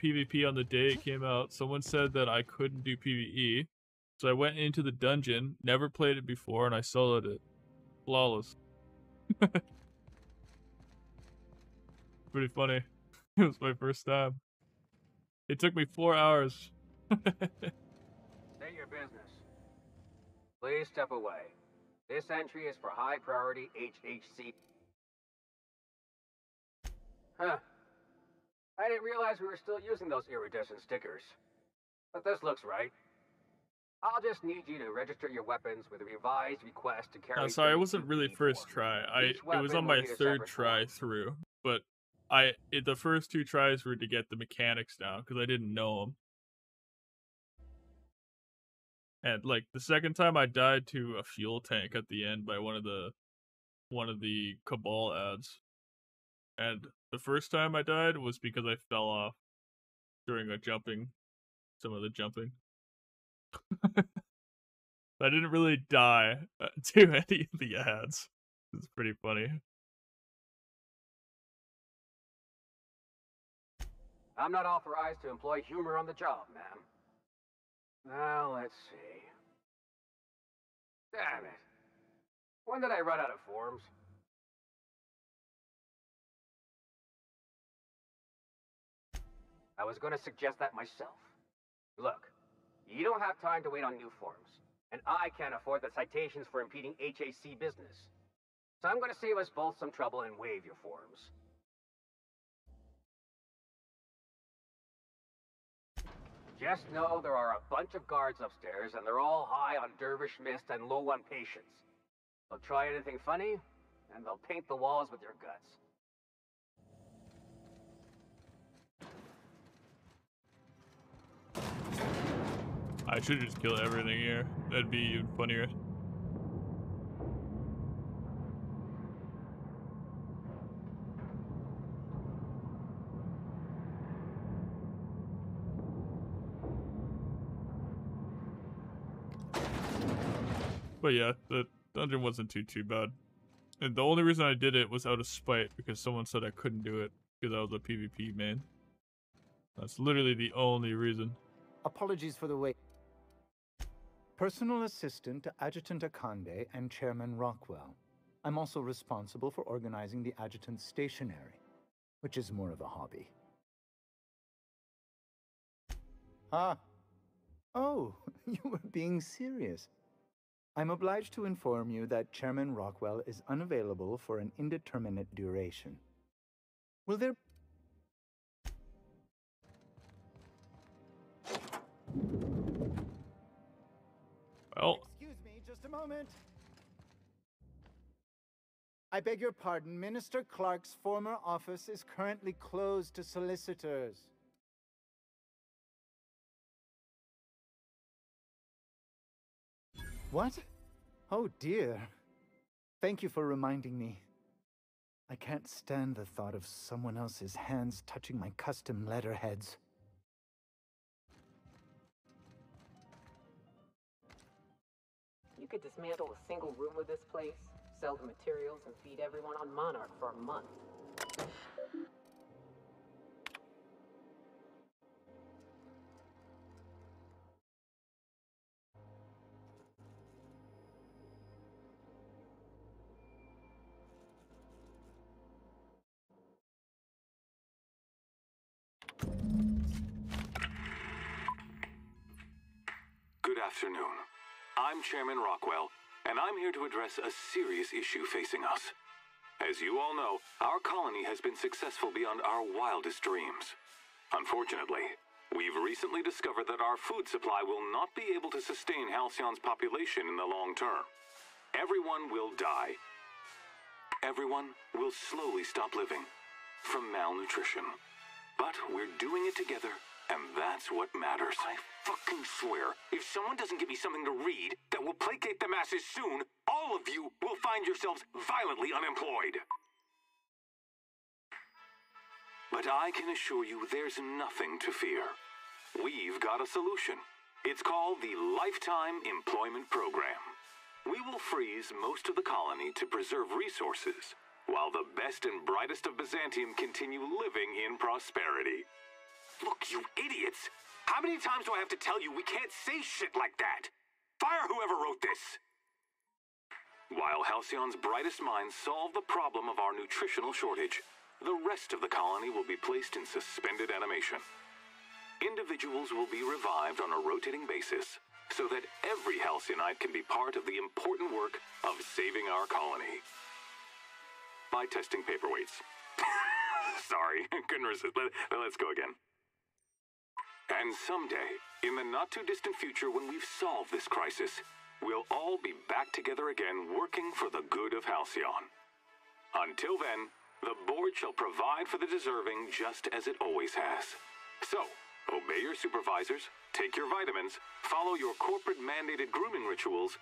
PvP on the day it came out. Someone said that I couldn't do PvE. So I went into the dungeon, never played it before, and I soloed it. Flawless. Pretty funny. It was my first time. It took me 4 hours. State your business. Please step away. This entry is for high priority HHC. Huh. I didn't realize we were still using those iridescent stickers. But this looks right. I'll just need you to register your weapons with a revised request to carry. No, sorry, it wasn't really first try. It was on my third try through, but the first 2 tries were to get the mechanics down because I didn't know them. And like the second time I died to a fuel tank at the end by one of the Cabal ads. And the first time I died was because I fell off during some of the jumping. I didn't really die to any of the ads. It's pretty funny. I'm not authorized to employ humor on the job, ma'am. Now, let's see. Damn it. When did I run out of forms? I was going to suggest that myself. Look, you don't have time to wait on new forms, and I can't afford the citations for impeding HAC business. So I'm going to save us both some trouble and waive your forms. Just know there are a bunch of guards upstairs, and they're all high on dervish mist and low on patience. They'll try anything funny, and they'll paint the walls with their guts. I should just kill everything here. That'd be even funnier. But yeah, the dungeon wasn't too bad. And the only reason I did it was out of spite because someone said I couldn't do it because I was a PvP main. That's literally the only reason. Apologies for the wait. Personal assistant to Adjutant Akande and Chairman Rockwell. I'm also responsible for organizing the adjutant's stationery, which is more of a hobby. Ah. Oh, you were being serious. I'm obliged to inform you that Chairman Rockwell is unavailable for an indeterminate duration. Will there... Well... Excuse me, just a moment. I beg your pardon. Minister Clark's former office is currently closed to solicitors. What? Oh dear. Thank you for reminding me. I can't stand the thought of someone else's hands touching my custom letterheads. You could dismantle a single room of this place, sell the materials, and feed everyone on Monarch for a month. Good afternoon. I'm Chairman Rockwell, and I'm here to address a serious issue facing us. As you all know, our colony has been successful beyond our wildest dreams. Unfortunately, we've recently discovered that our food supply will not be able to sustain Halcyon's population in the long term. Everyone will die. Everyone will slowly stop living from malnutrition. But we're doing it together, and that's what matters. I fucking swear, if someone doesn't give me something to read that will placate the masses soon, all of you will find yourselves violently unemployed. But I can assure you there's nothing to fear. We've got a solution. It's called the Lifetime Employment Program. We will freeze most of the colony to preserve resources, while the best and brightest of Byzantium continue living in prosperity. Look, you idiots! How many times do I have to tell you we can't say shit like that? Fire whoever wrote this! While Halcyon's brightest minds solve the problem of our nutritional shortage, the rest of the colony will be placed in suspended animation. Individuals will be revived on a rotating basis, so that every Halcyonite can be part of the important work of saving our colony. By testing paperweights. Sorry, couldn't resist. Let's go again. And someday, in the not-too-distant future when we've solved this crisis, we'll all be back together again working for the good of Halcyon. Until then, the board shall provide for the deserving just as it always has. So, obey your supervisors, take your vitamins, follow your corporate-mandated grooming rituals,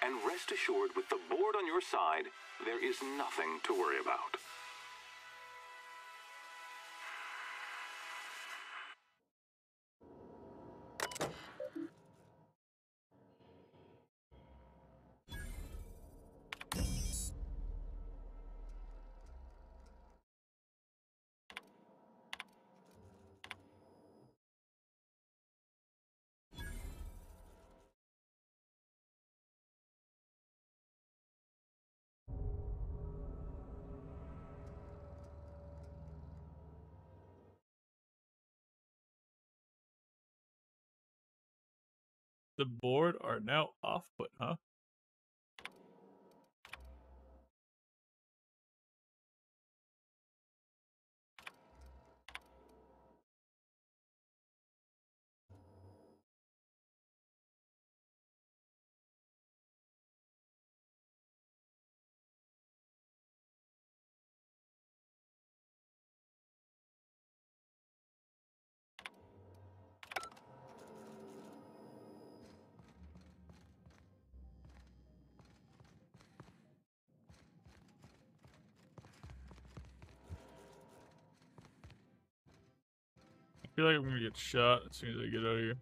and rest assured with the board on your side, there is nothing to worry about. The board are now off-put, huh? I feel like I'm gonna get shot as soon as I get out of here.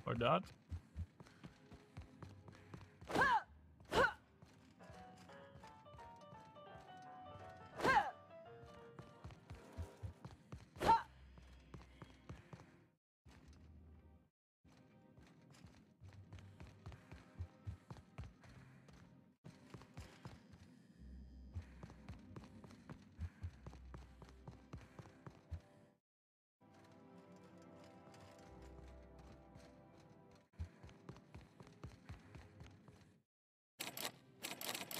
Or not.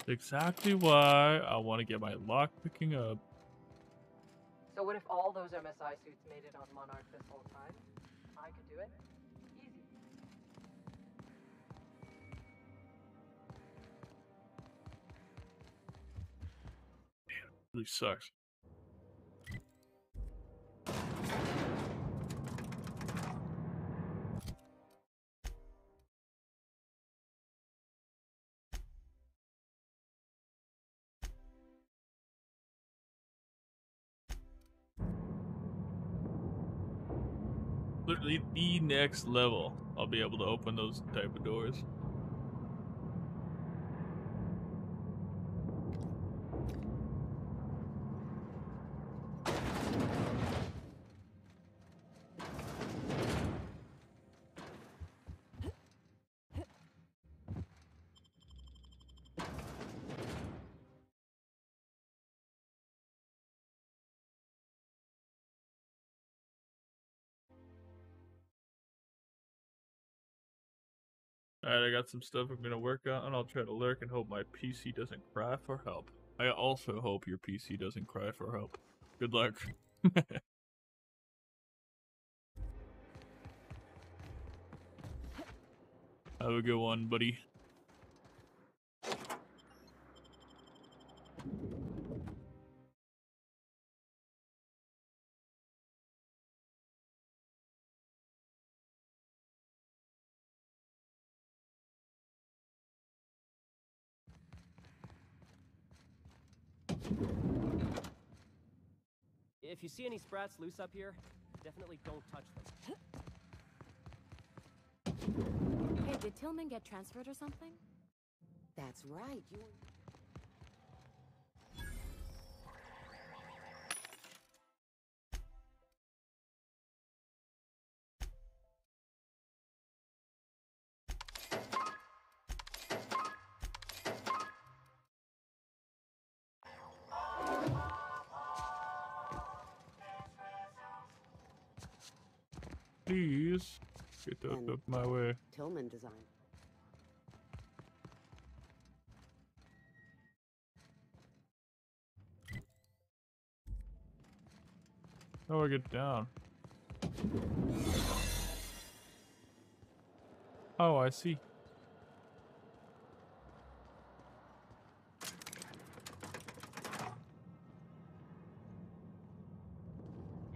Exactly why I want to get my lock picking up. So what if all those MSI suits made it on Monarch this whole time? I could do it. Easy. Really sucks. Literally the next level, I'll be able to open those type of doors. Alright, I got some stuff I'm gonna work on, and I'll try to lurk and hope my PC doesn't cry for help. I also hope your PC doesn't cry for help. Good luck. Have a good one, buddy. If you see any sprats loose up here, definitely don't touch them. Hey, did Tillman get transferred or something? That's right. You. Please get out And of my way. Tillman design. How do I get down? Oh, I see.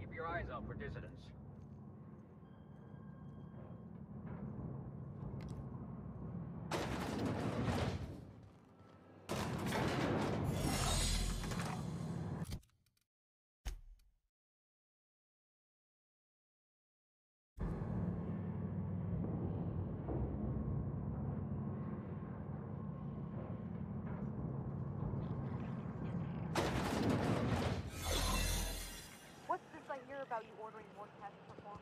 Keep your eyes out for dissidents. What's this I hear about you ordering more tests performed?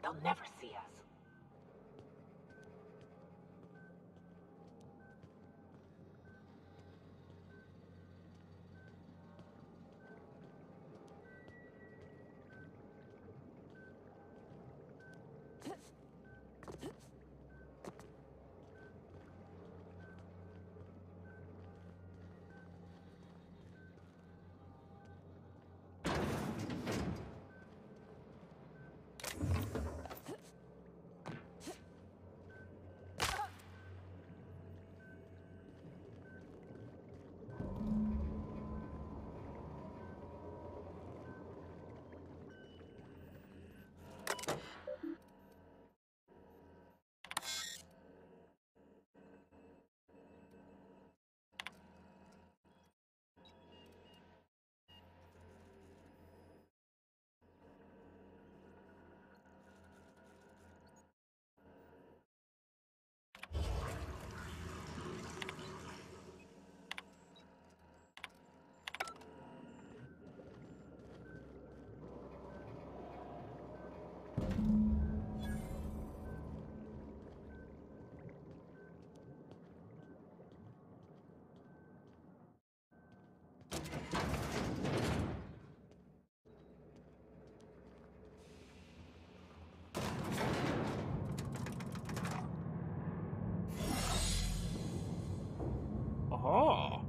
They'll never see us. Aha!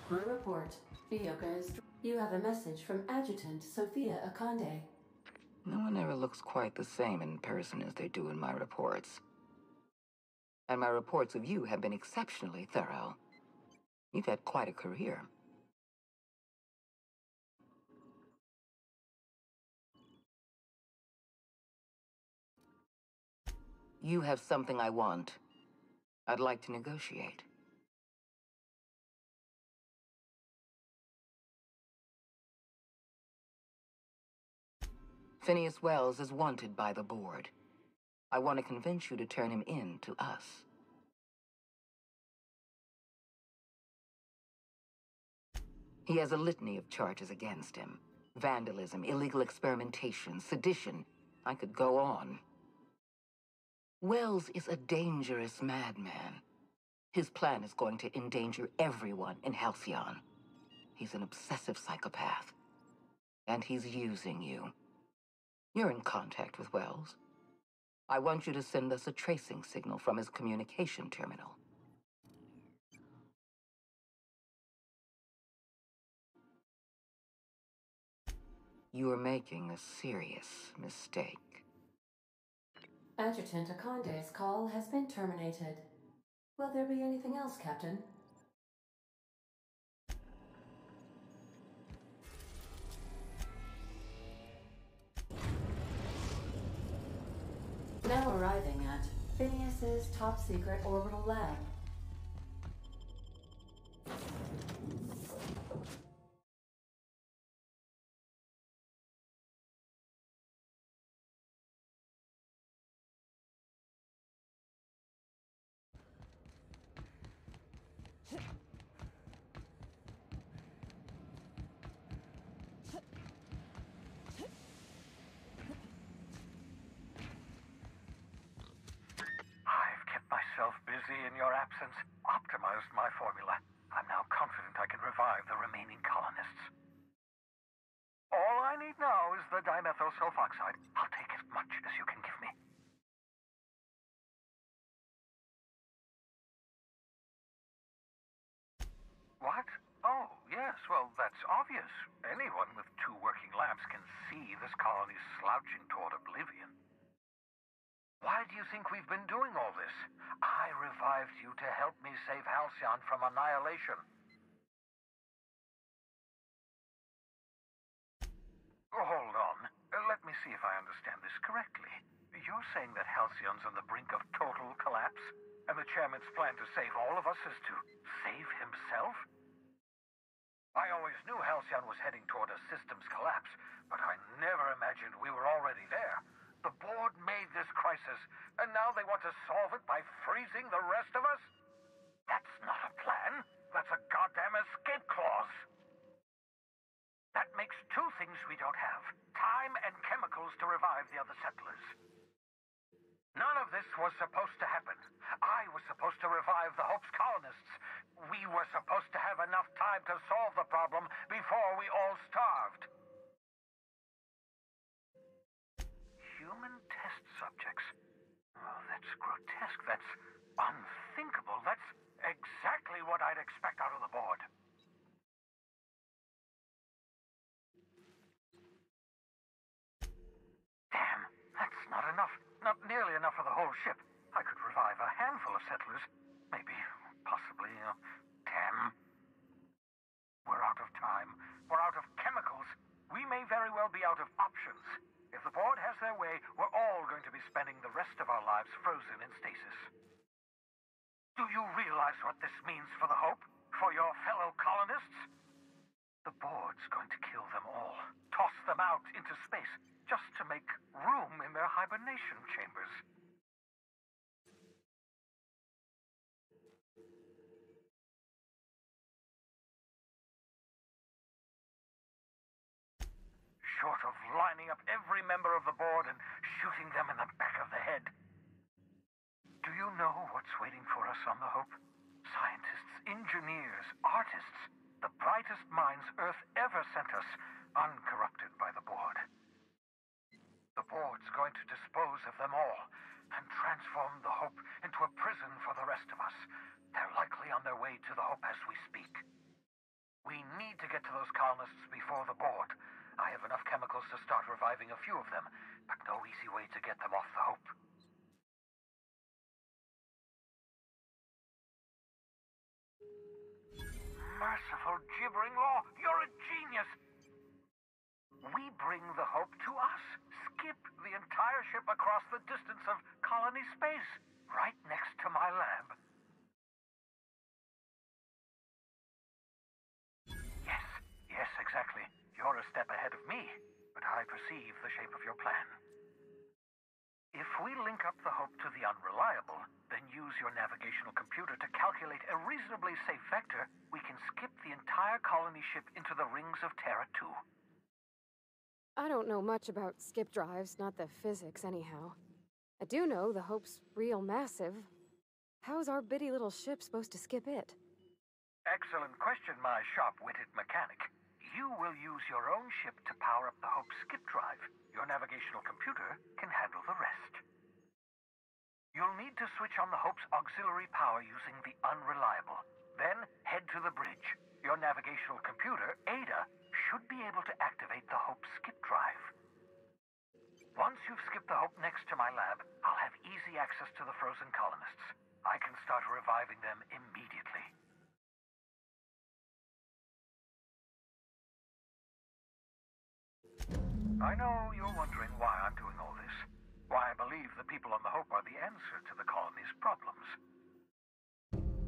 Crew report. Ioka is... You have a message from Adjutant Sophia Akande. No one ever looks quite the same in person as they do in my reports. And my reports of you have been exceptionally thorough. You've had quite a career. You have something I want. I'd like to negotiate. Phineas Wells is wanted by the board. I want to convince you to turn him in to us. He has a litany of charges against him. Vandalism, illegal experimentation, sedition. I could go on. Wells is a dangerous madman. His plan is going to endanger everyone in Halcyon. He's an obsessive psychopath. And he's using you. You're in contact with Wells. I want you to send us a tracing signal from his communication terminal. You are making a serious mistake. Adjutant Akande's call has been terminated. Will there be anything else, Captain? Now arriving at Phineas's top-secret orbital lab. I've kept myself busy in your absence, optimized my formula. I'm now confident I can revive the remaining colonists. All I need now is the dimethyl sulfoxide. I'll take as much as you can give me. What? Oh, yes, well, that's obvious. Anyone with 2 working labs can see this colony's slouching toward oblivion. Why do you think we've been doing all this? I revived you to help me save Halcyon from annihilation. Hold on. Let me see if I understand this correctly. You're saying that Halcyon's on the brink of total collapse? And the chairman's plan to save all of us is to save himself? I always knew Halcyon was heading toward a systems collapse, but I never imagined we were already there. The board made this crisis, and now they want to solve it by freezing the rest of us? That's not a plan. That's a goddamn escape clause. That makes 2 things we don't have. Time and chemicals to revive the other settlers. None of this was supposed to happen. I was supposed to revive the Hope's colonists. We were supposed to have enough time to solve the problem before we all starved. Human test subjects. Oh, that's grotesque. That's unthinkable. That's exactly what I'd expect out of the board. Damn, that's not enough. Not nearly enough for the whole ship. I could revive a handful of settlers. Maybe, possibly, 10. We're out of time. We're out of chemicals. We may very well be out of options. If the board has their way, we're all going to be spending the rest of our lives frozen in stasis. Do you realize what this means for the Hope? For your fellow colonists? The board's going to kill them all. Toss them out into space, just to make room in their hibernation chambers. Short of lining up every member of the board and shooting them in the back of the head. Do you know what's waiting for us on the Hope? Scientists, engineers, artists, the brightest minds Earth ever sent us, uncorrupted by the board. The board's going to dispose of them all and transform the Hope into a prison for the rest of us. They're likely on their way to the Hope as we speak. get to those colonists before the board. I have enough chemicals to start reviving a few of them, but no easy way to get them off the Hope. Merciful gibbering law, you're a genius! We bring the Hope to us. Skip the entire ship across the distance of colony space, right next to my lab. Yes, exactly. You're a step ahead of me, but I perceive the shape of your plan. If we link up the Hope to the Unreliable, then use your navigational computer to calculate a reasonably safe vector, we can skip the entire colony ship into the rings of Terra 2. I don't know much about skip drives, not the physics anyhow. I do know the Hope's real massive. How's our bitty little ship supposed to skip it? Excellent question, my sharp-witted mechanic. You will use your own ship to power up the Hope's skip drive. Your navigational computer can handle the rest. You'll need to switch on the Hope's auxiliary power using the Unreliable. Then head to the bridge. Your navigational computer, Ada, should be able to activate the Hope's skip drive. Once you've skipped the Hope next to my lab, I'll have easy access to the frozen colonists. I can start reviving them immediately. I know you're wondering why I'm doing all this. Why I believe the people on the Hope are the answer to the colony's problems.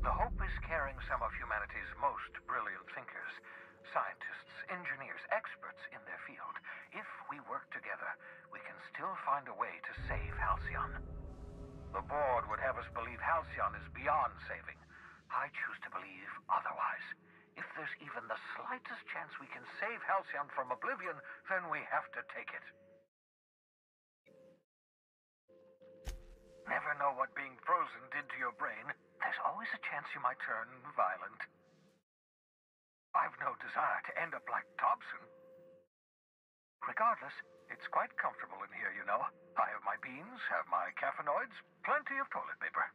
The Hope is carrying some of humanity's most brilliant thinkers, scientists, engineers, experts in their field. If we work together, we can still find a way to save Halcyon. The board would have us believe Halcyon is beyond saving. I choose to believe otherwise. If there's even the slightest chance we can save Halcyon from oblivion, then we have to take it. Never know what being frozen did to your brain. There's always a chance you might turn violent. I've no desire to end up like Dobson. Regardless, it's quite comfortable in here, you know. I have my beans, have my caffeinoids, plenty of toilet paper.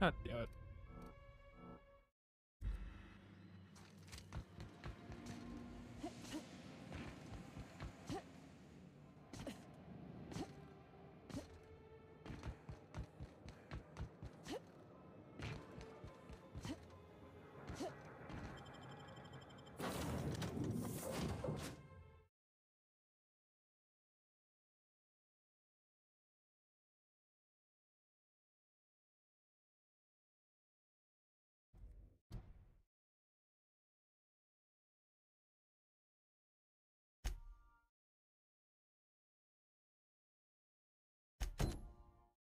God damn it.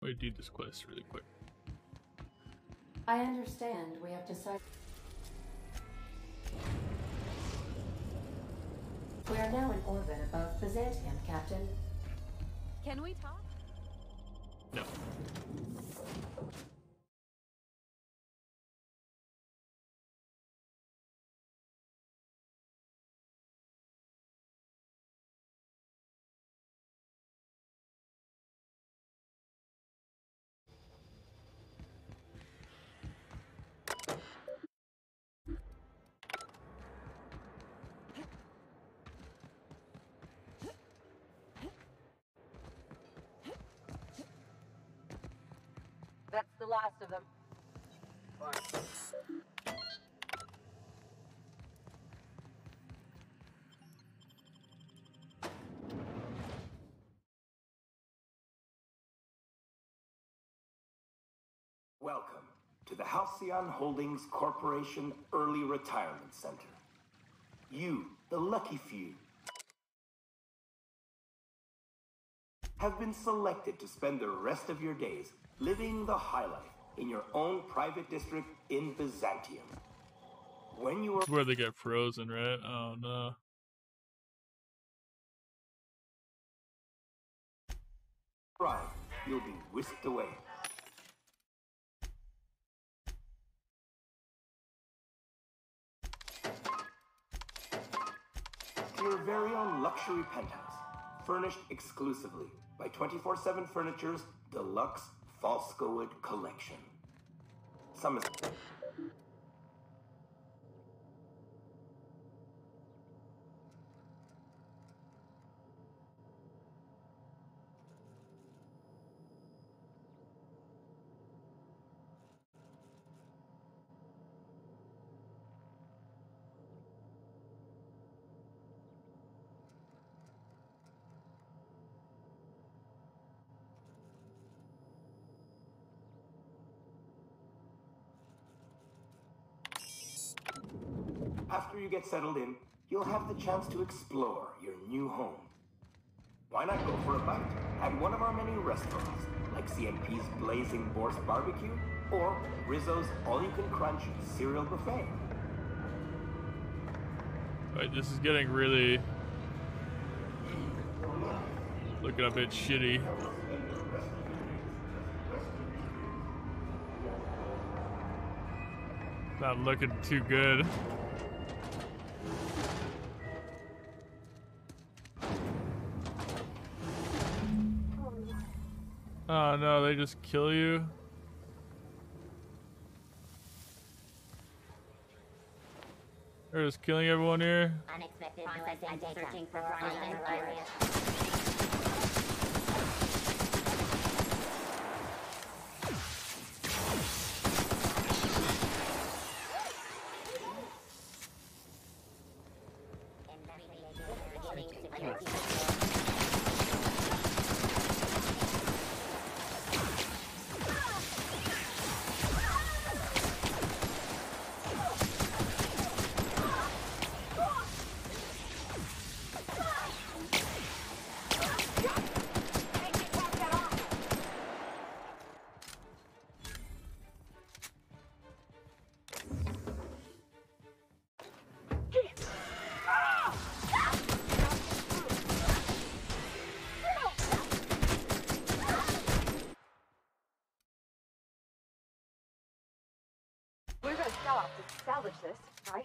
Let me do this quest really quick. I understand we have decided. We are now in orbit above Byzantium, Captain. Can we talk? No. last of them. Fine. Welcome to the Halcyon Holdings Corporation Early Retirement Center. You, the lucky few, have been selected to spend the rest of your days living the high life in your own private district in Byzantium. When you are... It's where they get frozen, right? Oh no. Arrive, you'll be whisked away. To your very own luxury penthouse, furnished exclusively by 24/7 Furniture's deluxe Falscowood collection. Some After you get settled in, you'll have the chance to explore your new home. Why not go for a bite at one of our many restaurants, like CNP's Blazing Borscht Barbecue or Rizzo's All-You-Can-Crunch Cereal Buffet? Alright, this is getting really looking a bit shitty. Not looking too good. Oh no, they just kill you? They're just killing everyone here? Unexpected noise searching for online areas. We're gonna sell off to salvage this, right?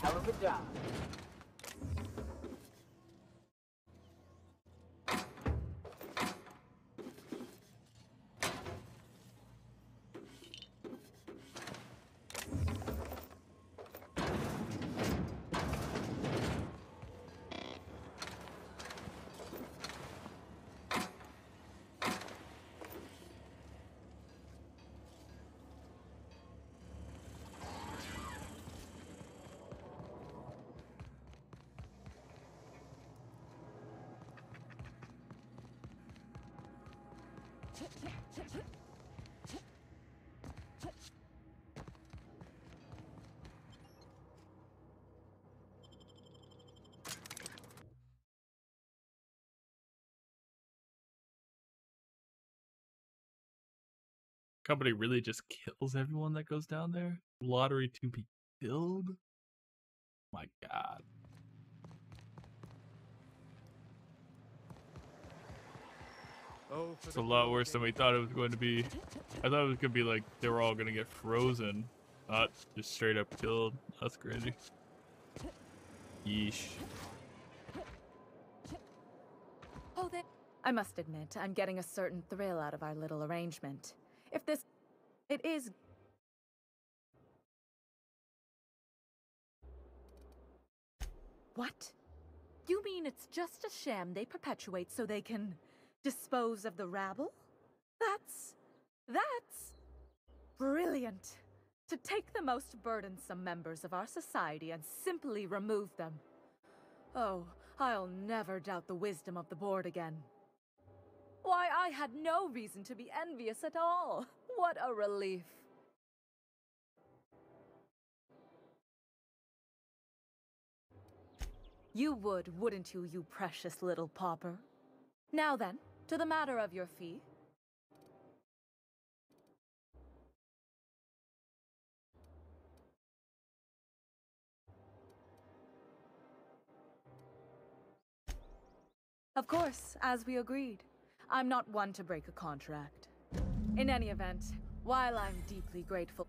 Hell of a job. Company really just kills everyone that goes down there? Lottery to be killed? My god. It's a lot worse than we thought it was going to be. I thought it was going to be like they were all going to get frozen, not just straight up killed. That's crazy. Yeesh. Oh, I must admit, I'm getting a certain thrill out of our little arrangement. If this... It is... What? You mean it's just a sham they perpetuate so they can dispose of the rabble? That's brilliant. To take the most burdensome members of our society and simply remove them. Oh, I'll never doubt the wisdom of the board again. Why, I had no reason to be envious at all. What a relief. You would, wouldn't you, you precious little pauper? Now then, to the matter of your fee. Of course, as we agreed. I'm not one to break a contract. In any event, while I'm deeply grateful...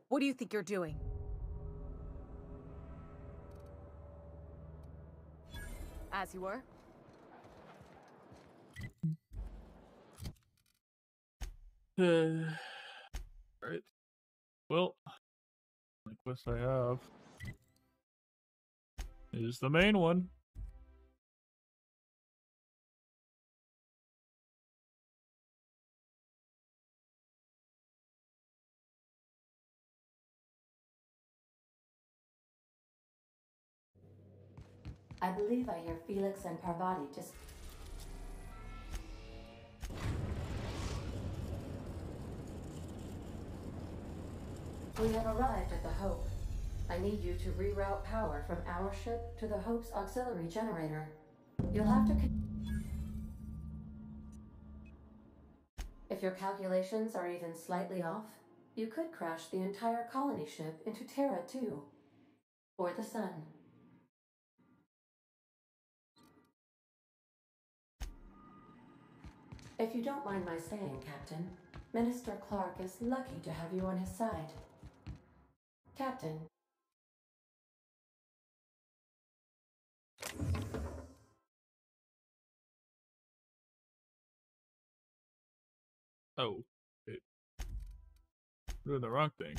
What do you think you're doing? As you were? Right. Well, the quest I have is the main one. I believe I hear Felix and Parvati just... We have arrived at the Hope. I need you to reroute power from our ship to the Hope's auxiliary generator. You'll have to... If your calculations are even slightly off, you could crash the entire colony ship into Terra 2. Or the Sun. If you don't mind my saying, Captain, Minister Clark is lucky to have you on his side. Captain. Oh. Doing the wrong thing.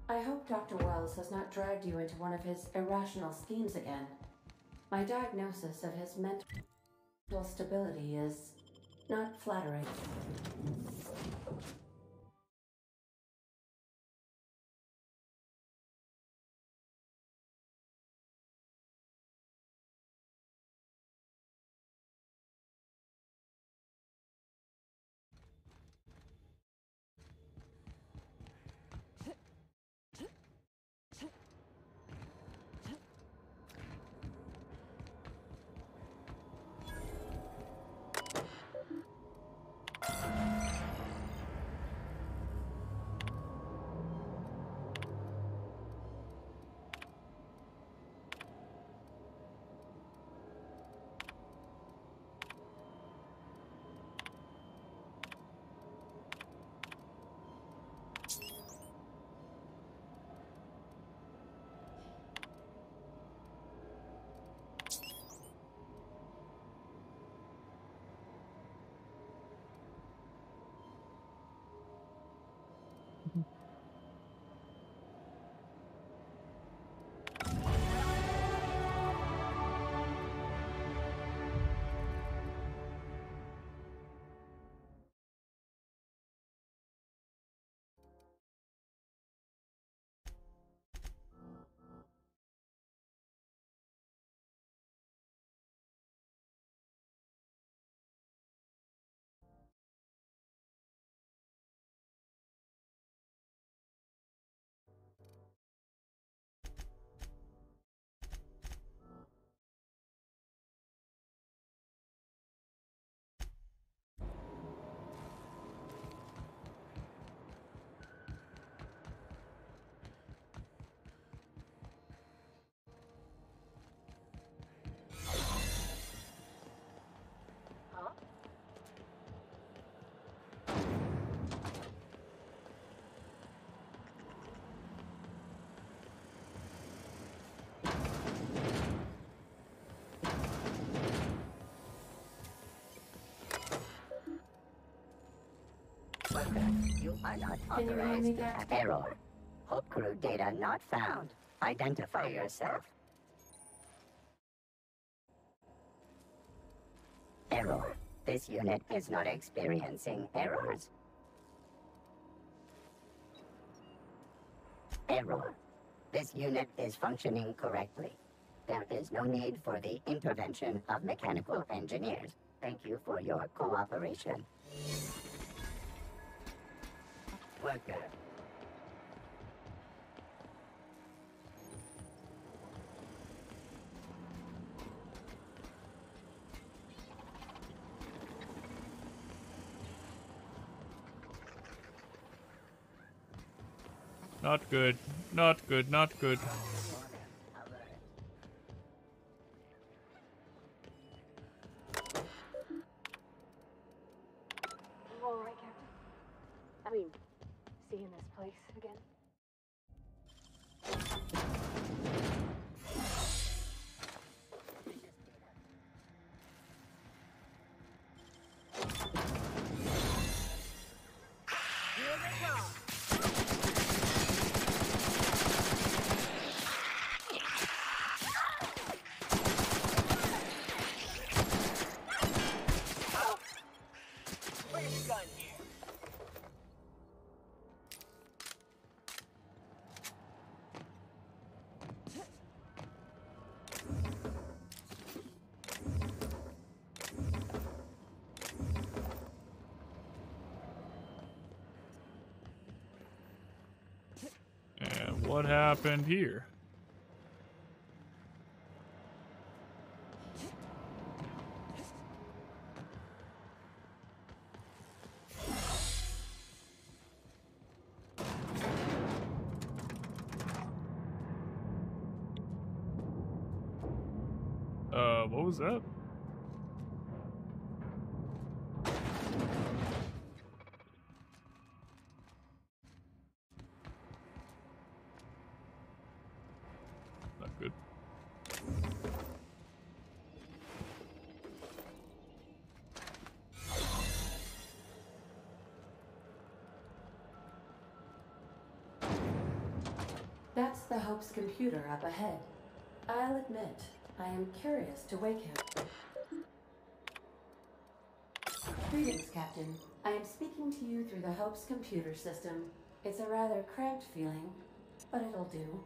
I hope Dr. Wells has not dragged you into one of his irrational schemes again. My diagnosis of his mental stability is not flattering. Worker, you are not Can you hear me, authorized. Captain? Error. Hope crew data not found. Identify yourself. Error. This unit is not experiencing errors. Error. This unit is functioning correctly. There is no need for the intervention of mechanical engineers. Thank you for your cooperation. Worker. Not good. Not good. Not good. You all right, Captain? I mean, seeing this place again? Here they come! And what happened here? What was that? Not good. That's the Hope's computer up ahead. I'll admit, I am curious to wake him. Greetings, Captain. I am speaking to you through the Hope's computer system. It's a rather cramped feeling, but it'll do.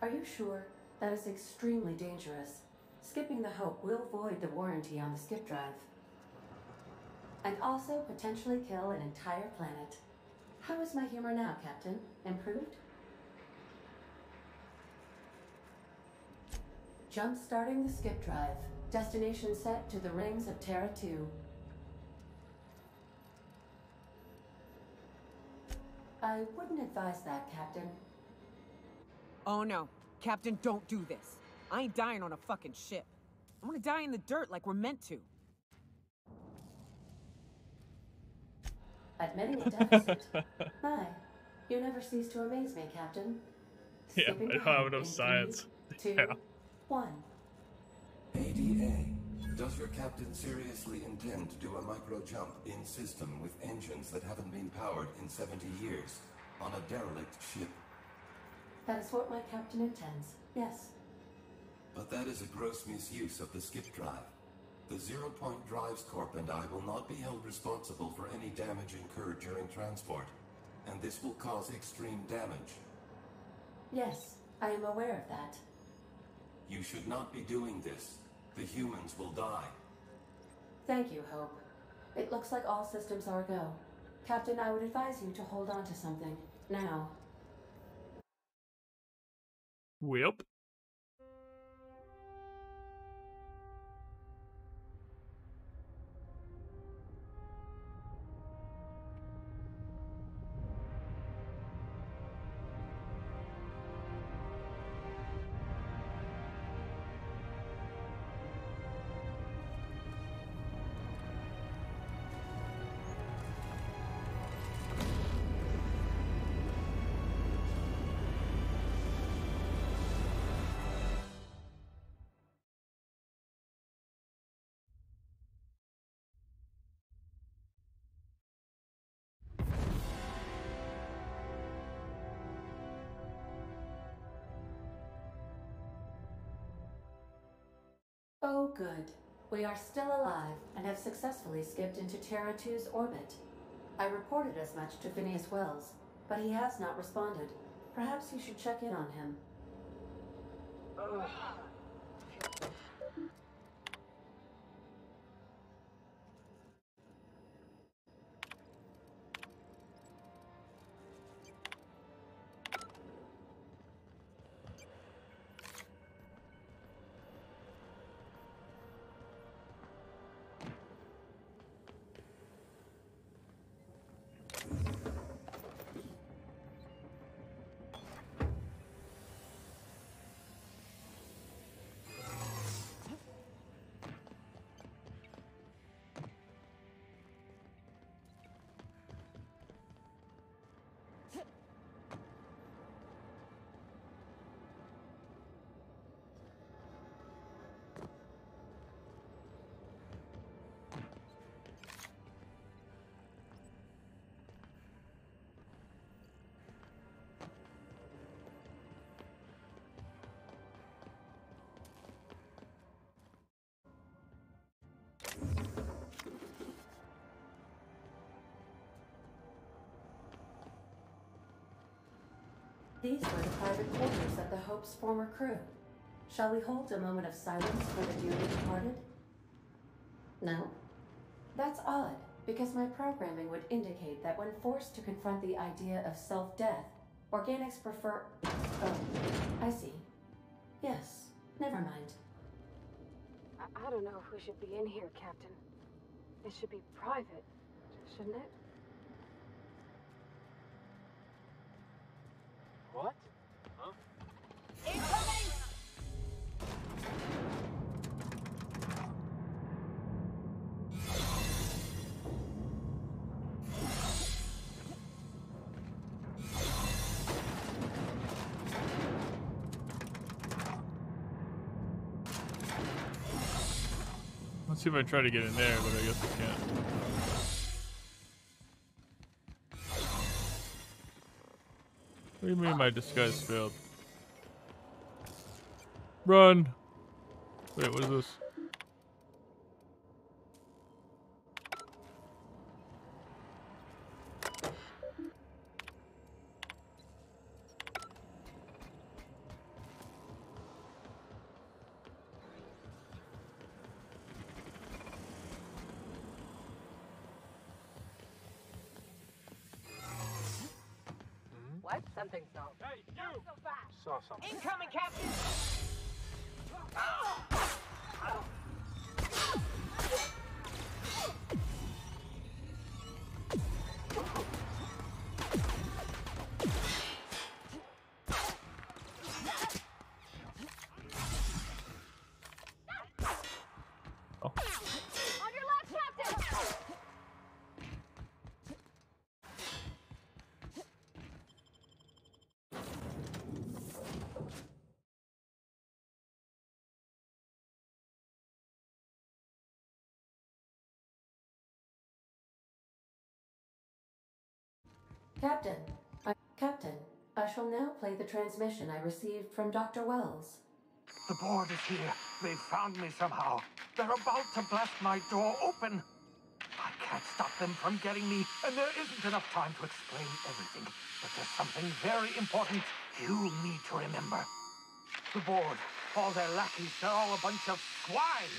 Are you sure? That is extremely dangerous. Skipping the Hope will void the warranty on the skip drive. And also potentially kill an entire planet. How is my humor now, Captain? Improved? Jump-starting the skip drive. Destination set to the rings of Terra 2. I wouldn't advise that, Captain. Oh no. Captain, don't do this. I ain't dying on a fucking ship. I'm gonna die in the dirt like we're meant to. Admitting a deficit. My, you never cease to amaze me, Captain. Yeah, Skipping I don't ahead have enough in science. 3, 2, Yeah. 1. ADA, does your captain seriously intend to do a micro jump in system with engines that haven't been powered in 70 years on a derelict ship? That is what my captain intends, yes. But that is a gross misuse of the skip drive. The Zero Point Drives Corp and I will not be held responsible for any damage incurred during transport, and this will cause extreme damage. Yes, I am aware of that. You should not be doing this. The humans will die. Thank you, Hope. It looks like all systems are go. Captain, I would advise you to hold on to something. Now. Yep. Oh, good. We are still alive and have successfully skipped into Terra 2's orbit. I reported as much to Phineas Wells, but he has not responded. Perhaps you should check in on him. These were the private quarters of the Hope's former crew. Shall we hold a moment of silence for the dearly departed? No? That's odd, because my programming would indicate that when forced to confront the idea of self-death, organics prefer... Oh, I see. Yes, never mind. I don't know if we should be in here, Captain. It should be private, shouldn't it? What? Huh? Incoming! Let's see if I try to get in there, but I guess I can't. What do you mean my disguise failed? Run! Wait, what is this? What? Something's wrong. Hey, you! Not so fast. Saw something. Incoming, Captain! Oh. On your left, Captain! Captain, I shall now play the transmission I received from Dr. Wells. The board is here. They've found me somehow. They're about to blast my door open. I can't stop them from getting me, and there isn't enough time to explain everything. But there's something very important you need to remember. The board, all their lackeys, they're all a bunch of swine.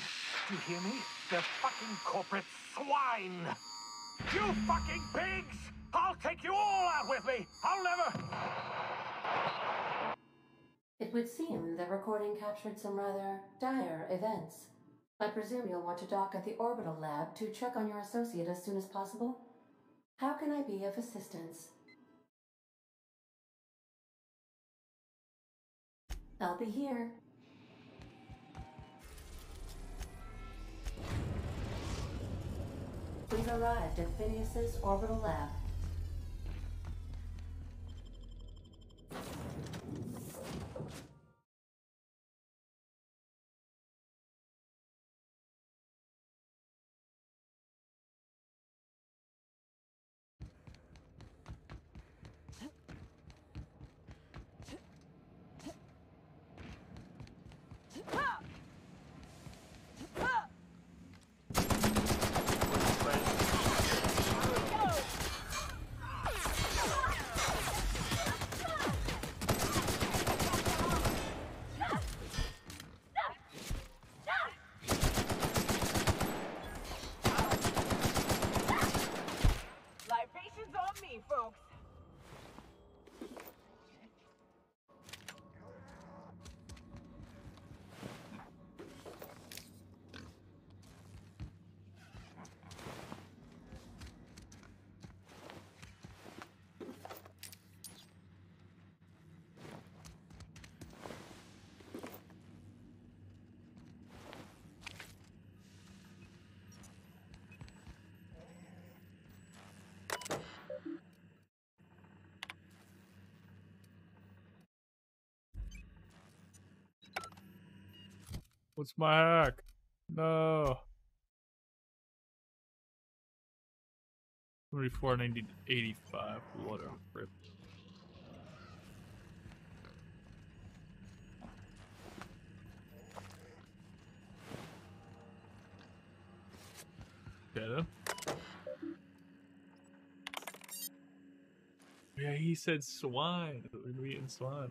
Do you hear me? They're fucking corporate swine. You fucking pigs! I'll take you all out with me! I'll never... It would seem the recording captured some rather dire events. I presume you'll want to dock at the orbital lab to check on your associate as soon as possible. How can I be of assistance? I'll be here. We've arrived at Phineas's orbital lab. What's my hack? No. 24, 90, 85. What a rip. Get him. Yeah, he said swine. We're eating swine.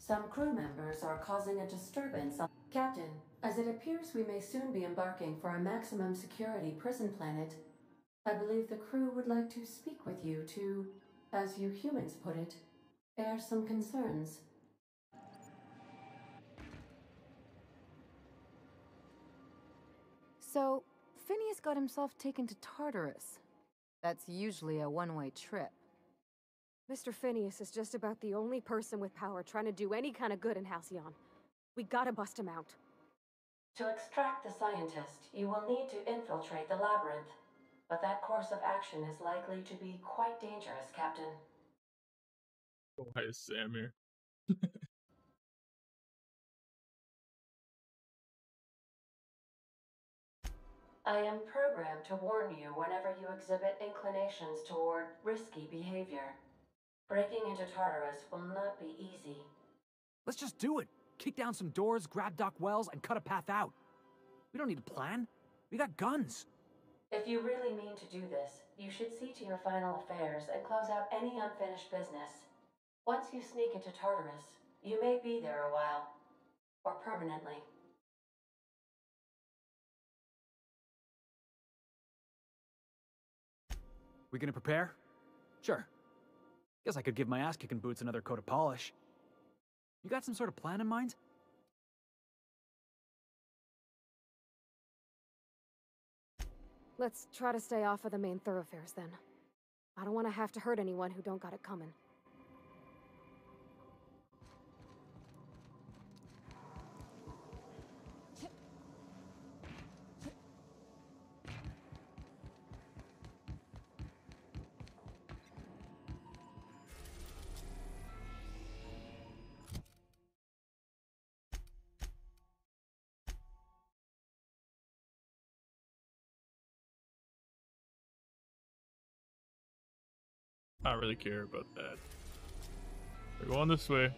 Some crew members are causing a disturbance on... Captain, as it appears we may soon be embarking for a maximum security prison planet, I believe the crew would like to speak with you to, as you humans put it, air some concerns. So, Phineas got himself taken to Tartarus. That's usually a one-way trip. Mr. Phineas is just about the only person with power trying to do any kind of good in Halcyon. We gotta bust him out. To extract the scientist, you will need to infiltrate the labyrinth. But that course of action is likely to be quite dangerous, Captain. Why is Sam here? I am programmed to warn you whenever you exhibit inclinations toward risky behavior. Breaking into Tartarus will not be easy. Let's just do it. Kick down some doors, grab Doc Wells, and cut a path out. We don't need a plan. We got guns. If you really mean to do this, you should see to your final affairs and close out any unfinished business. Once you sneak into Tartarus, you may be there a while. Or permanently. We gonna prepare? Sure. Guess I could give my ass-kicking boots another coat of polish. You got some sort of plan in mind? Let's try to stay off of the main thoroughfares then. I don't want to have to hurt anyone who don't got it coming. I don't really care about that. We're going this way.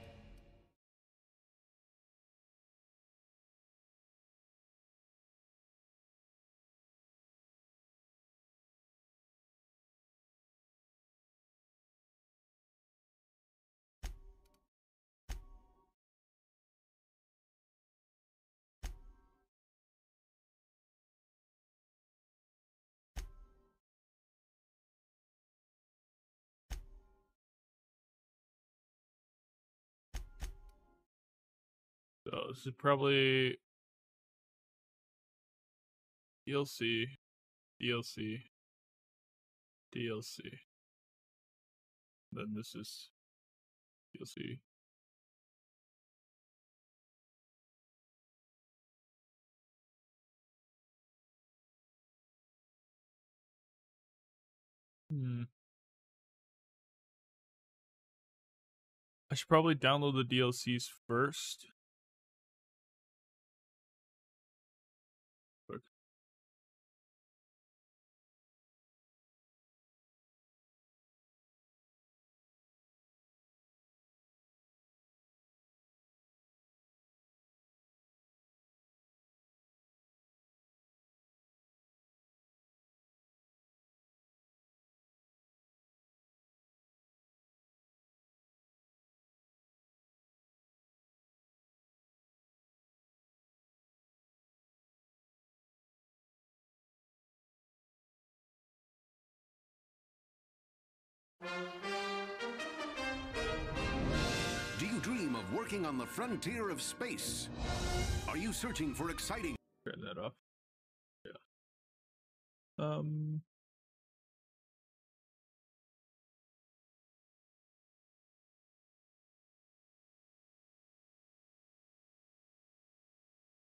So this is probably DLC, DLC, DLC. Then this is DLC. I should probably download the DLCs first. Quick. Do you dream of working on the frontier of space? Are you searching for exciting... Turn that off. Yeah.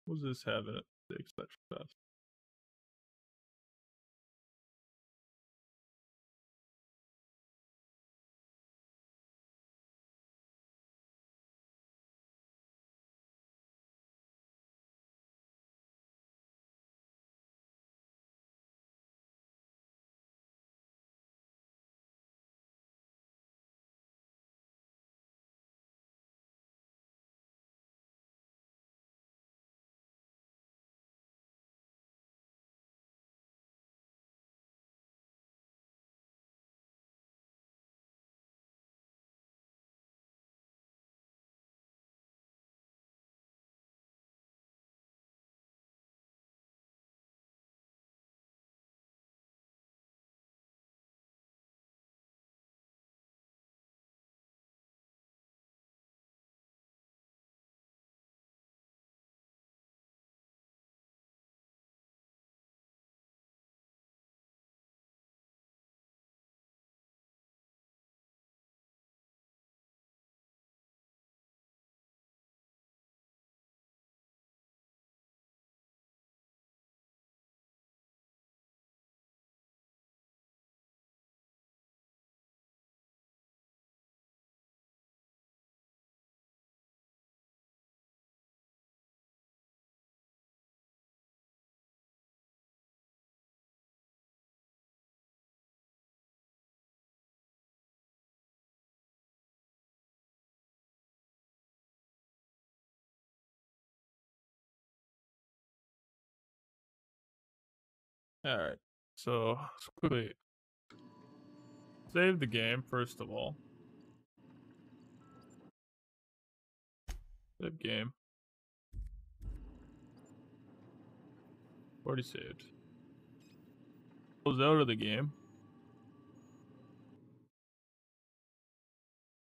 What does this have in it? The expansion pass. Alright, so let's quickly save the game, first of all. Save game. Already saved. Close out of the game.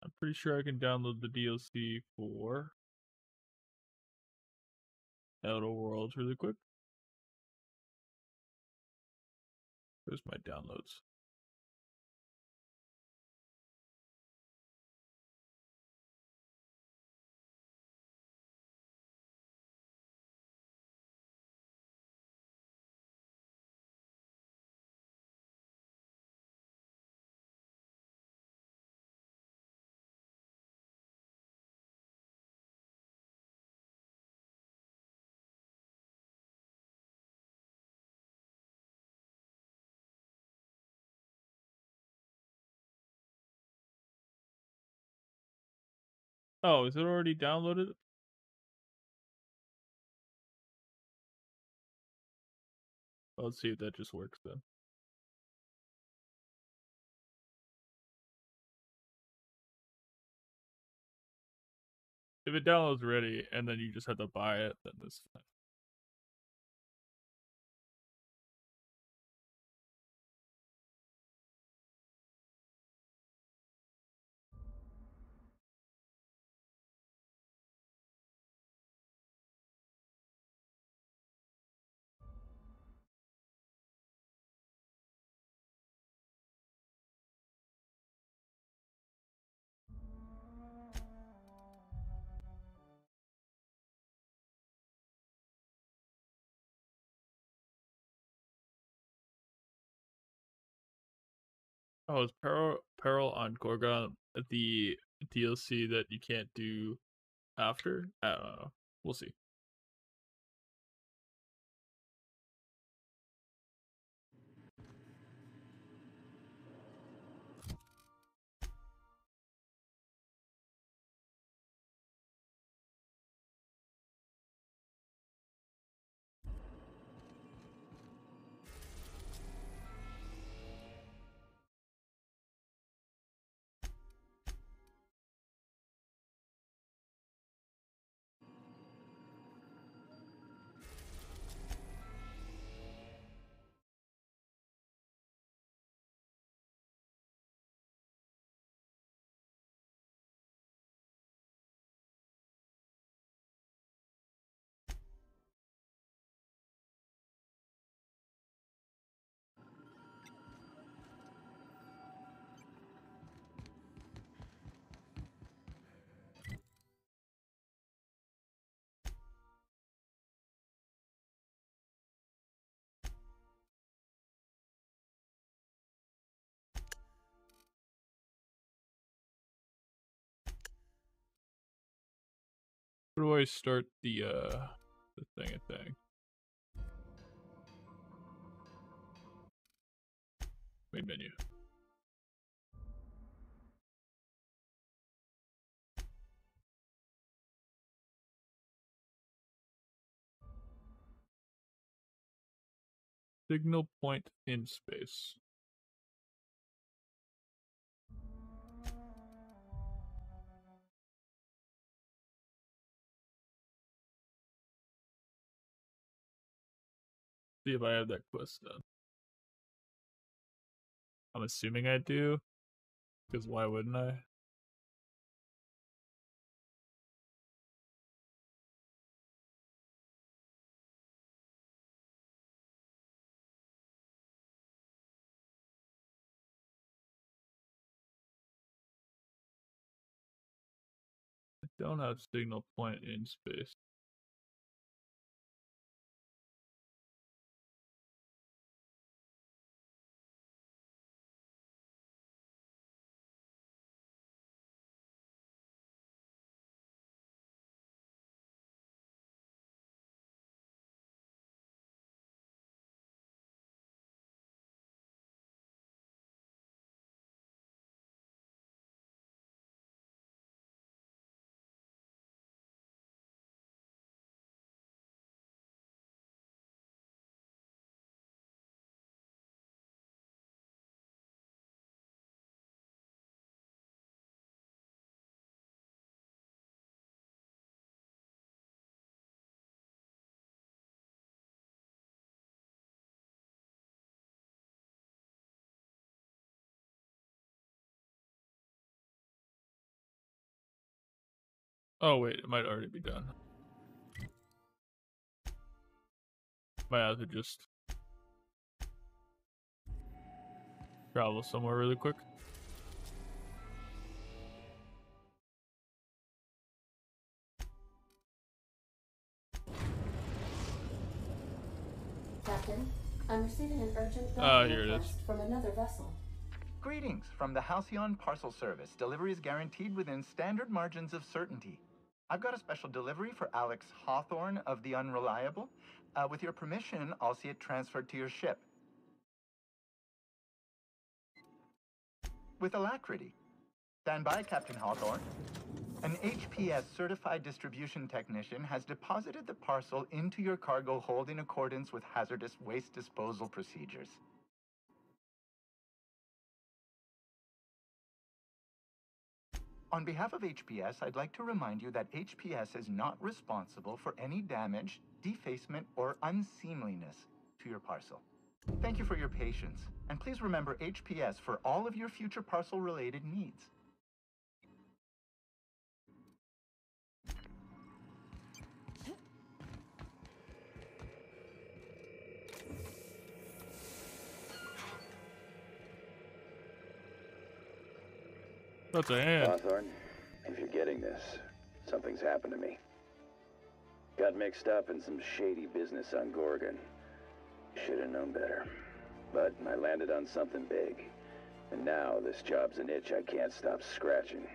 I'm pretty sure I can download the DLC for Outer Worlds really quick. Where's my downloads? Oh, is it already downloaded? Let's see if that just works then. If it downloads ready and then you just have to buy it, then this. Oh, is Peril on Gorgon the DLC that you can't do after? I don't know. We'll see. Where do I start the thing? Main menu. Signal point in space. See if I have that quest done. I'm assuming I do, because why wouldn't I? I don't have signal point in space. Oh wait, it might already be done. Might have to just travel somewhere really quick. Captain, I'm receiving an urgent Here it is. request from another vessel. Greetings from the Halcyon Parcel Service. Delivery is guaranteed within standard margins of certainty. I've got a special delivery for Alex Hawthorne of the Unreliable. With your permission, I'll see it transferred to your ship. With alacrity. Stand by, Captain Hawthorne. An HPS certified distribution technician has deposited the parcel into your cargo hold in accordance with hazardous waste disposal procedures. On behalf of HPS, I'd like to remind you that HPS is not responsible for any damage, defacement, or unseemliness to your parcel. Thank you for your patience, and please remember HPS for all of your future parcel-related needs. That's a hand. Hawthorne, if you're getting this, something's happened to me. Got mixed up in some shady business on Gorgon. Should have known better. But I landed on something big. And now this job's an itch I can't stop scratching.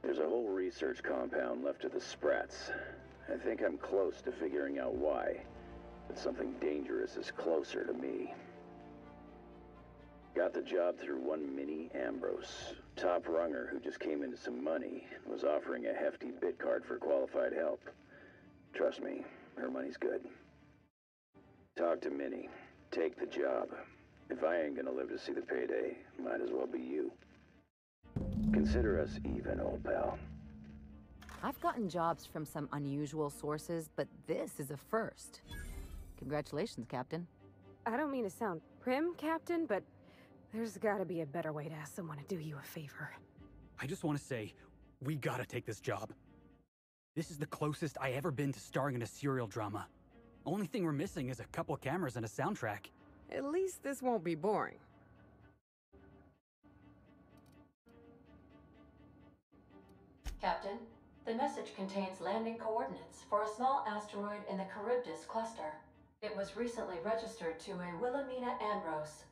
There's a whole research compound left of the Sprats. I think I'm close to figuring out why. But something dangerous is closer to me. Got the job through one Minnie Ambrose, top runger who just came into some money, was offering a hefty bid card for qualified help. Trust me, her money's good. Talk to Minnie. Take the job. If I ain't gonna live to see the payday, might as well be you. Consider us even, old pal. I've gotten jobs from some unusual sources, but this is a first. Congratulations, Captain. I don't mean to sound prim, Captain, but there's gotta be a better way to ask someone to do you a favor. I just want to say, we gotta take this job. This is the closest I ever been to starring in a serial drama. Only thing we're missing is a couple cameras and a soundtrack. At least this won't be boring. Captain, the message contains landing coordinates for a small asteroid in the Charybdis cluster. It was recently registered to a Wilhelmina Ambrose.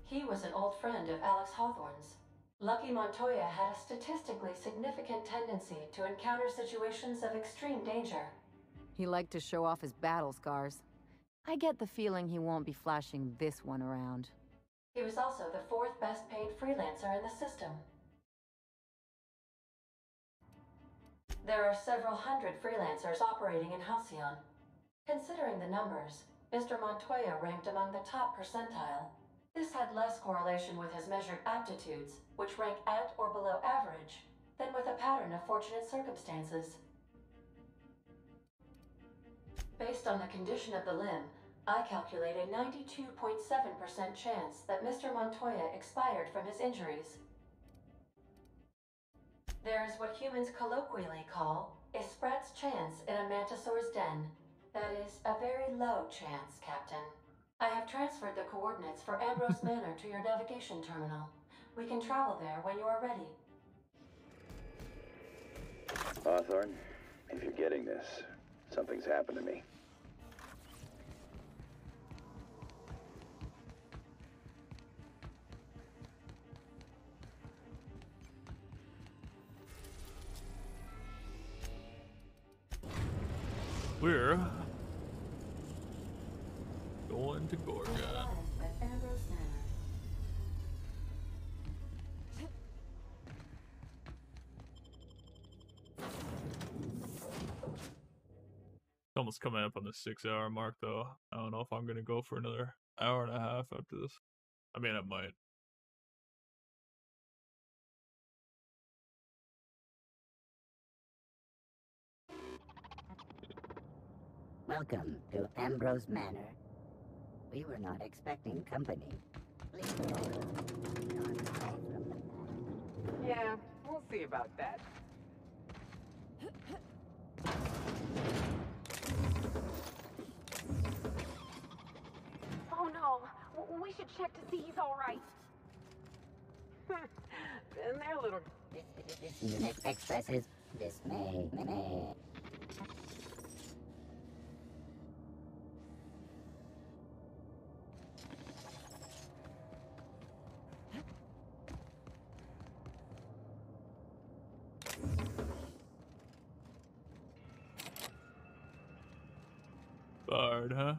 He was an old friend of Alex Hawthorne's. Lucky Montoya had a statistically significant tendency to encounter situations of extreme danger. He liked to show off his battle scars. I get the feeling he won't be flashing this one around. He was also the 4th best paid freelancer in the system. There are several hundred freelancers operating in Halcyon. Considering the numbers, Mr. Montoya ranked among the top percentile. This had less correlation with his measured aptitudes, which rank at or below average, than with a pattern of fortunate circumstances. Based on the condition of the limb, I calculate a 92.7% chance that Mr. Montoya expired from his injuries. There is what humans colloquially call a sprat's chance in a mantisaur's den. That is a very low chance, Captain. I have transferred the coordinates for Ambrose Manor to your navigation terminal. We can travel there when you are ready. Hawthorne, if you're getting this, something's happened to me. We're going to Gorgon. At Ambrose Manor. Almost coming up on the 6-hour mark, though. I don't know if I'm gonna go for another hour and a half after this. I mean, I might. Welcome to Ambrose Manor. We were not expecting company. Yeah, we'll see about that. Oh no, we should check to see he's all right. Been there, little. This unit expresses dismay. Bard, huh?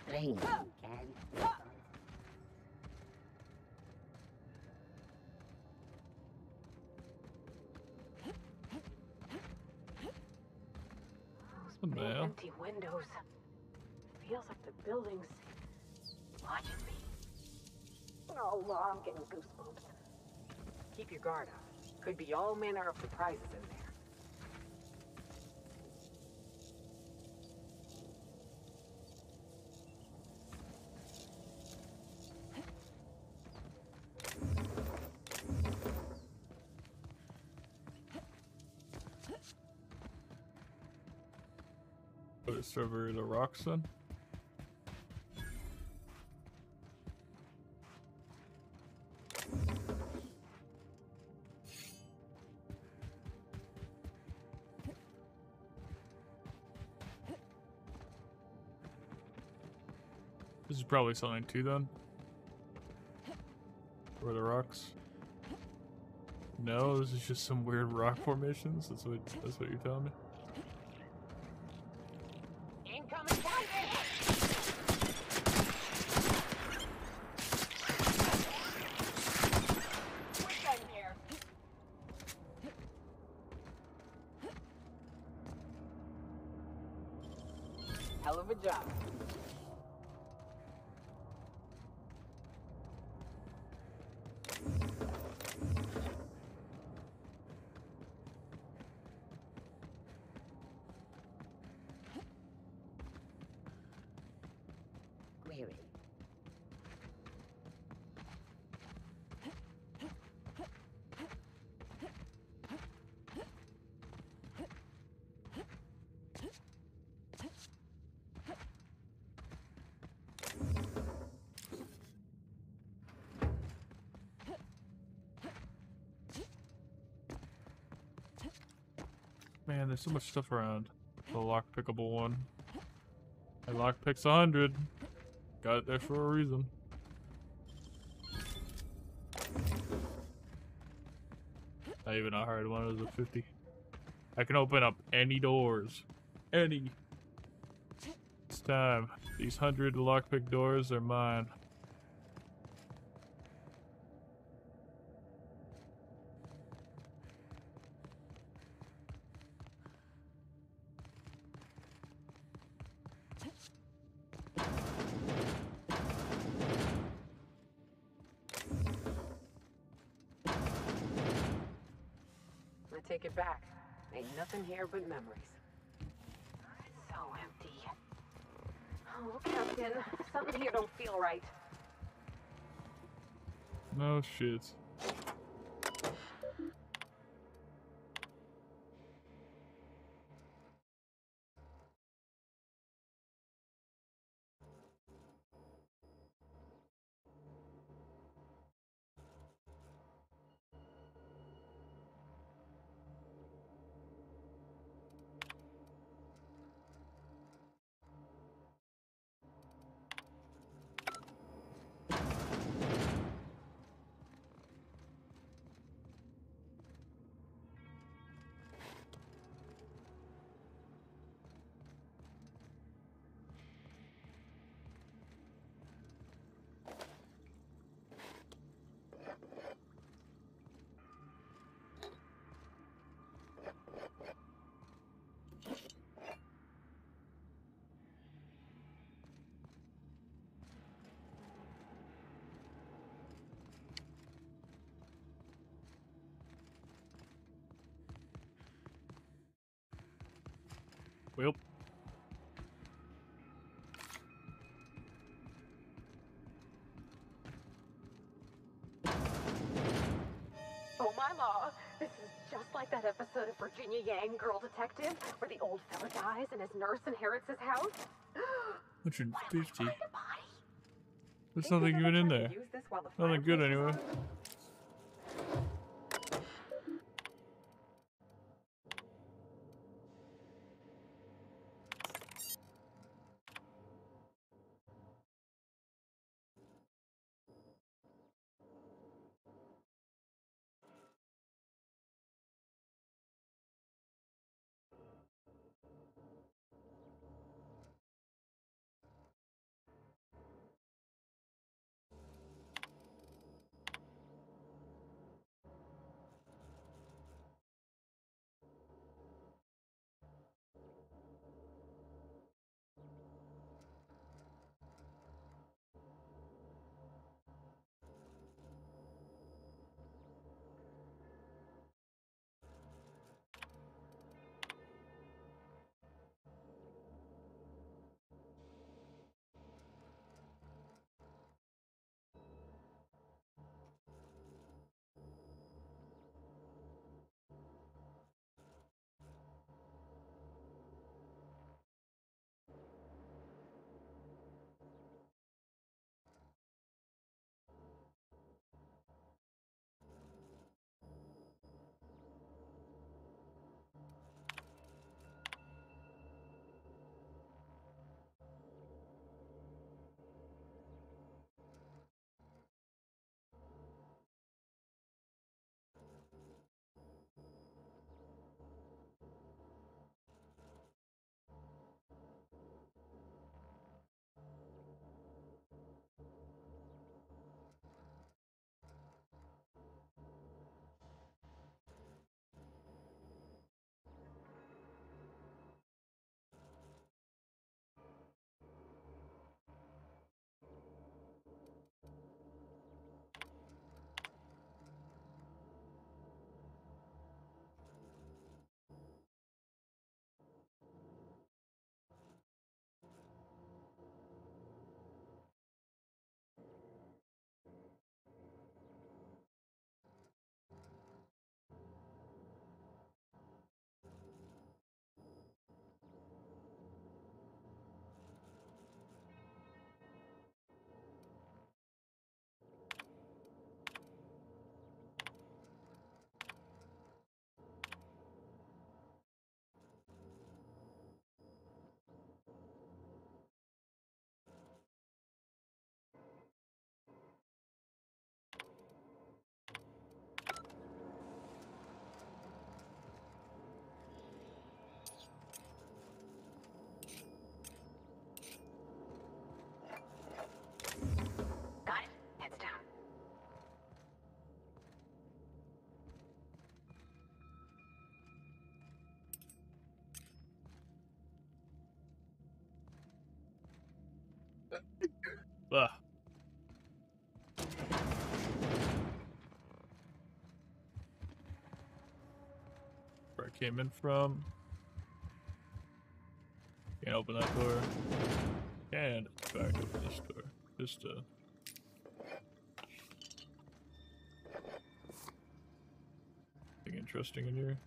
Bring. Some mail. Empty windows. Feels like the building's watching me. Oh, I'm getting goosebumps. Keep your guard up. Could be all manner of surprises in there. Put it over the rocks then. This is probably something too then. Or the rocks. No, this is just some weird rock formations. That's what you're telling me. Incoming target! We're done here. Hell of a job. Query. Man, there's so much stuff around. The lockpickable one. My lockpick's 100. Got it there for a reason. Not even a hard one, it was a 50. I can open up any doors. Any. It's time. These 100 lockpick doors are mine. I take it back. Ain't nothing here but memories. So empty. Oh, Captain, something here don't feel right. No shit. Well. Oh my law, this is just like that episode of Virginia Yang, Girl Detective, where the old fella dies and his nurse inherits his house. 150. There's nothing even in there. Nothing good anyway. Got it. Heads down. Ugh. Where I came in from. Can't open that door. And back open this door. Just something interesting in here.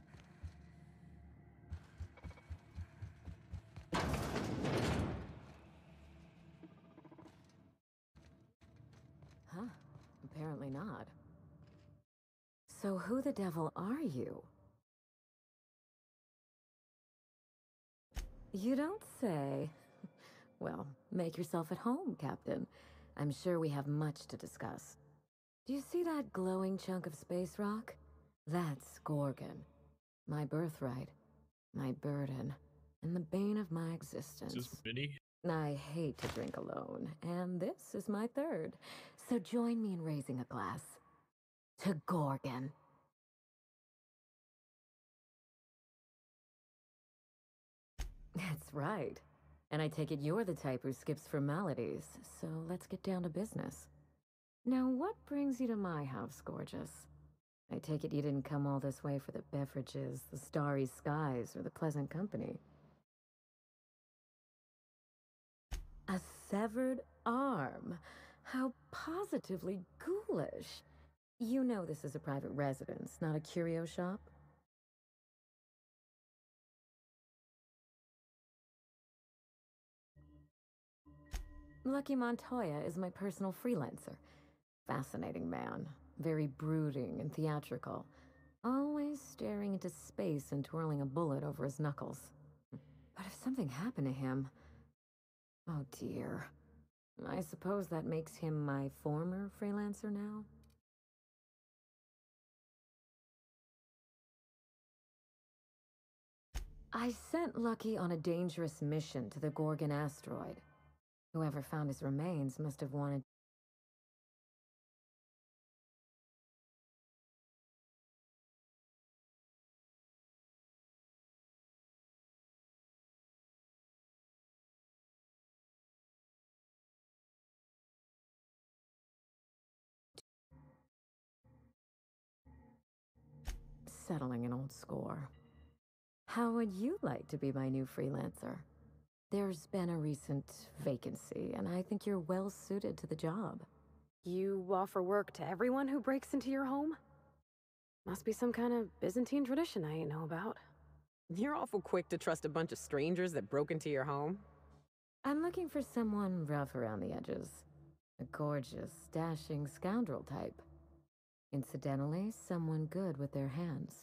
Huh. Apparently not. So who the devil are you? You don't say. Well, make yourself at home, Captain. I'm sure we have much to discuss. Do you see that glowing chunk of space rock? That's Gorgon. My birthright, my burden, and the bane of my existence. Is this Minnie? I hate to drink alone, and this is my third. So join me in raising a glass to Gorgon. That's right. And I take it you're the type who skips formalities, so let's get down to business. Now, what brings you to my house, gorgeous? I take it you didn't come all this way for the beverages, the starry skies, or the pleasant company. severed arm. How positively ghoulish. You know this is a private residence, not a curio shop? Lucky Montoya is my personal freelancer. Fascinating man. Very brooding and theatrical. Always staring into space and twirling a bullet over his knuckles. But if something happened to him... Oh dear. I suppose that makes him my former freelancer now? I sent Lucky on a dangerous mission to the Gorgon asteroid. Whoever found his remains must have wanted... settling an old score. How would you like to be my new freelancer? There's been a recent vacancy, and I think you're well suited to the job. You offer work to everyone who breaks into your home? Must be some kind of Byzantine tradition I ain't know about. You're awful quick to trust a bunch of strangers that broke into your home. I'm looking for someone rough around the edges. A gorgeous, dashing scoundrel type. Incidentally, someone good with their hands.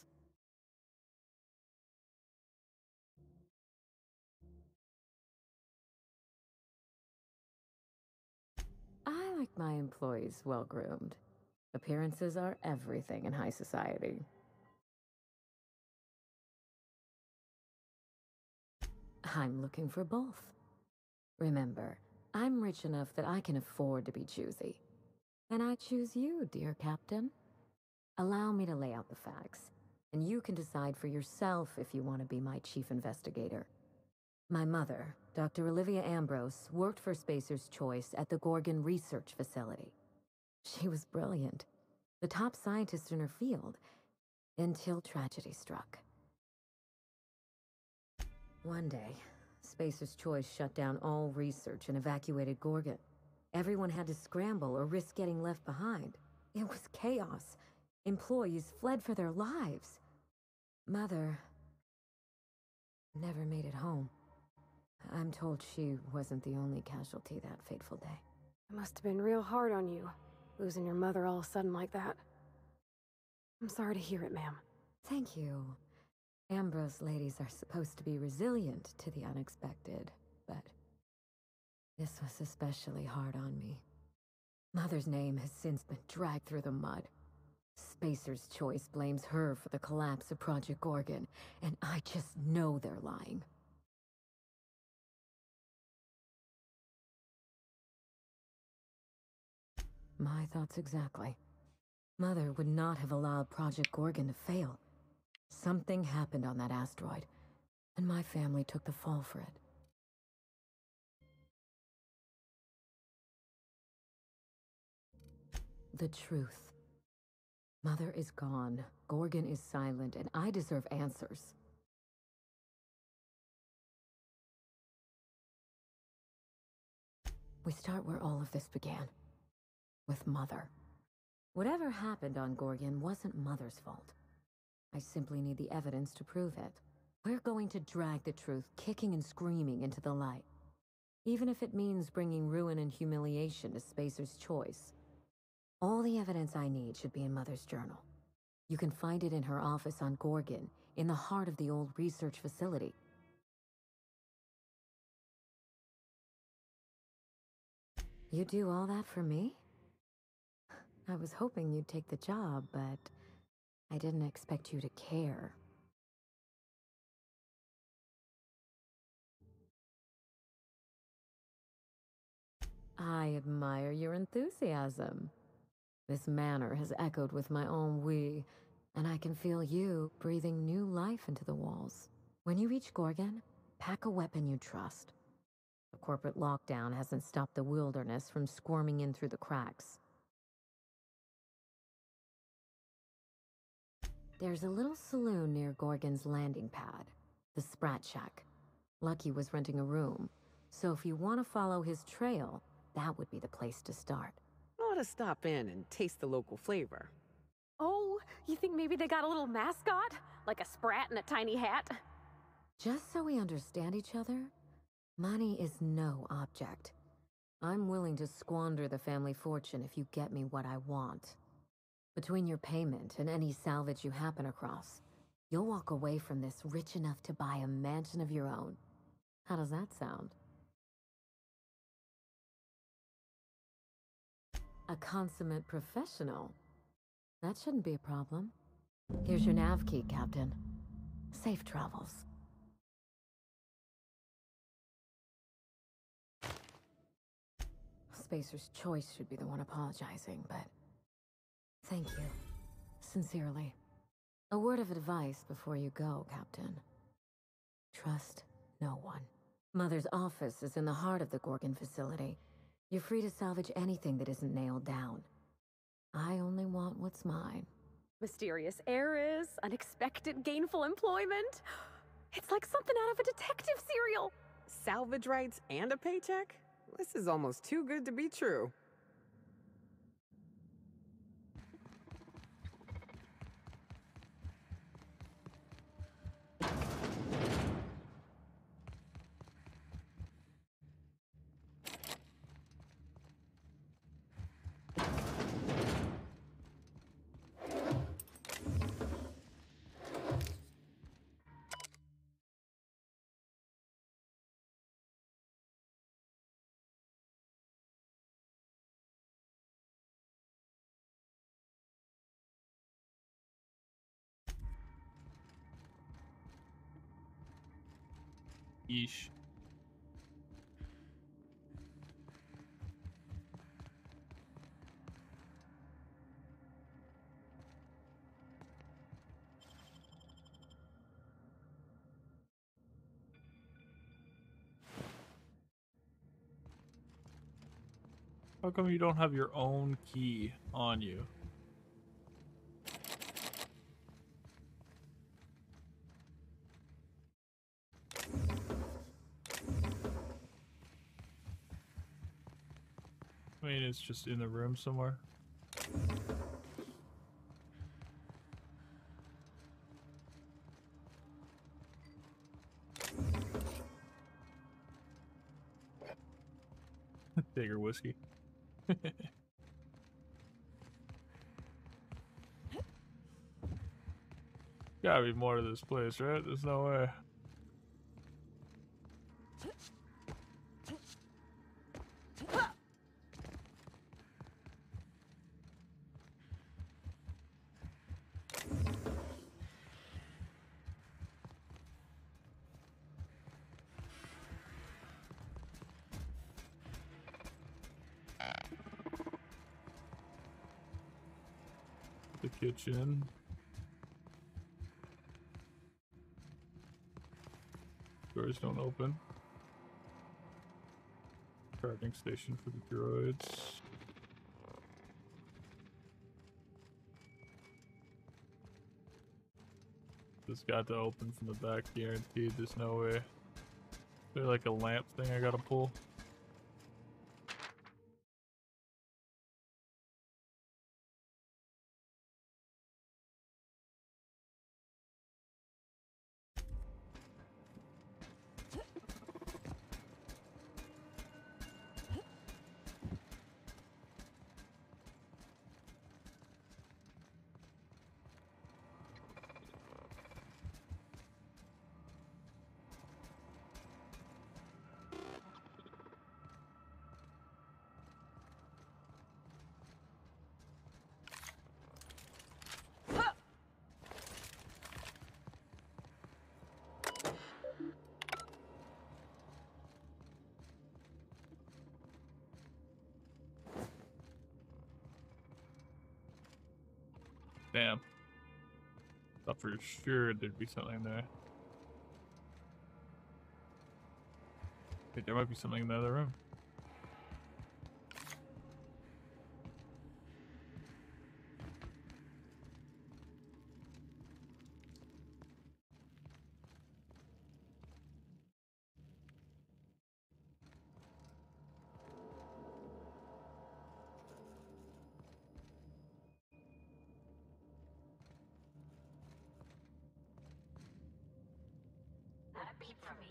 I like my employees well-groomed. Appearances are everything in high society. I'm looking for both. Remember, I'm rich enough that I can afford to be choosy. And I choose you, dear Captain. Allow me to lay out the facts, and you can decide for yourself if you want to be my chief investigator. My mother, Dr. Olivia Ambrose, worked for Spacer's Choice at the Gorgon Research Facility. She was brilliant, the top scientist in her field, until tragedy struck. One day, Spacer's Choice shut down all research and evacuated Gorgon. Everyone had to scramble or risk getting left behind. It was chaos. Employees fled for their lives. Mother never made it home. I'm told she wasn't the only casualty that fateful day. It must have been real hard on you, losing your mother all of a sudden like that. I'm sorry to hear it, ma'am. Thank you. Ambrose ladies are supposed to be resilient to the unexpected, but this was especially hard on me. Mother's name has since been dragged through the mud. Spacer's Choice blames her for the collapse of Project Gorgon, and I just know they're lying. My thoughts exactly. Mother would not have allowed Project Gorgon to fail. Something happened on that asteroid, and my family took the fall for it. The truth. Mother is gone, Gorgon is silent, and I deserve answers. We start where all of this began. With Mother. Whatever happened on Gorgon wasn't Mother's fault. I simply need the evidence to prove it. We're going to drag the truth kicking and screaming into the light. Even if it means bringing ruin and humiliation to Spacer's Choice. All the evidence I need should be in Mother's journal. You can find it in her office on Gorgon, in the heart of the old research facility. You do all that for me? I was hoping you'd take the job, but I didn't expect you to care. I admire your enthusiasm. This manor has echoed with my ennui, and I can feel you breathing new life into the walls. When you reach Gorgon, pack a weapon you trust. The corporate lockdown hasn't stopped the wilderness from squirming in through the cracks. There's a little saloon near Gorgon's landing pad, the Sprat Shack. Lucky was renting a room. So if you want to follow his trail, that would be the place to start. I ought to stop in and taste the local flavor. Oh, you think maybe they got a little mascot? Like a sprat in a tiny hat? Just so we understand each other, money is no object. I'm willing to squander the family fortune if you get me what I want. Between your payment and any salvage you happen across, you'll walk away from this rich enough to buy a mansion of your own. How does that sound? A consummate professional. That shouldn't be a problem. Here's your nav key, Captain. Safe travels. Spacer's Choice should be the one apologizing, but thank you. Sincerely. A word of advice before you go, Captain. Trust no one. Mother's office is in the heart of the Gorgon facility. You're free to salvage anything that isn't nailed down. I only want what's mine. Mysterious heiress, unexpected gainful employment. It's like something out of a detective serial. Salvage rights and a paycheck? This is almost too good to be true. Yeesh. How come you don't have your own key on you? I mean, it's just in the room somewhere. Bigger whiskey. Gotta be more to this place, right? There's no way. The kitchen. Doors don't open. Charging station for the droids. This got to open from the back, guaranteed. There's no way. Is there like a lamp thing I gotta pull? Damn. Thought for sure there'd be something there. Wait, there might be something in the other room. beat from me.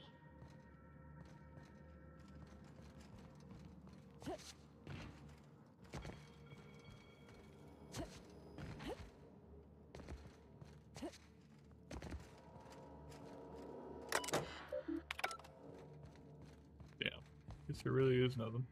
Damn. Guess there really is nothing.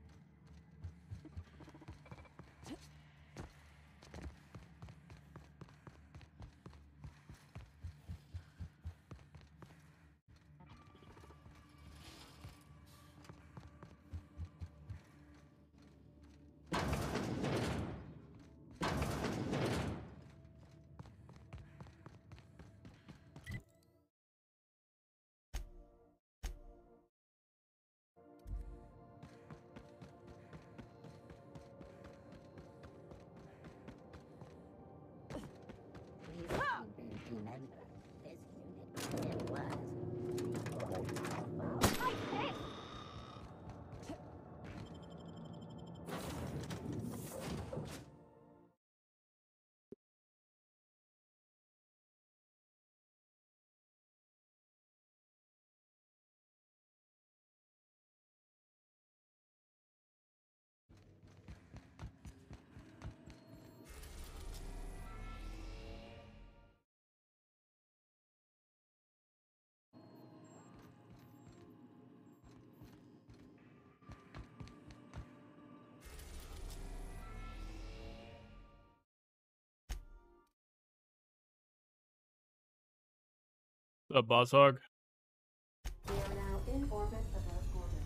What's up, Boss Hog? We are now in orbit above Gorgon.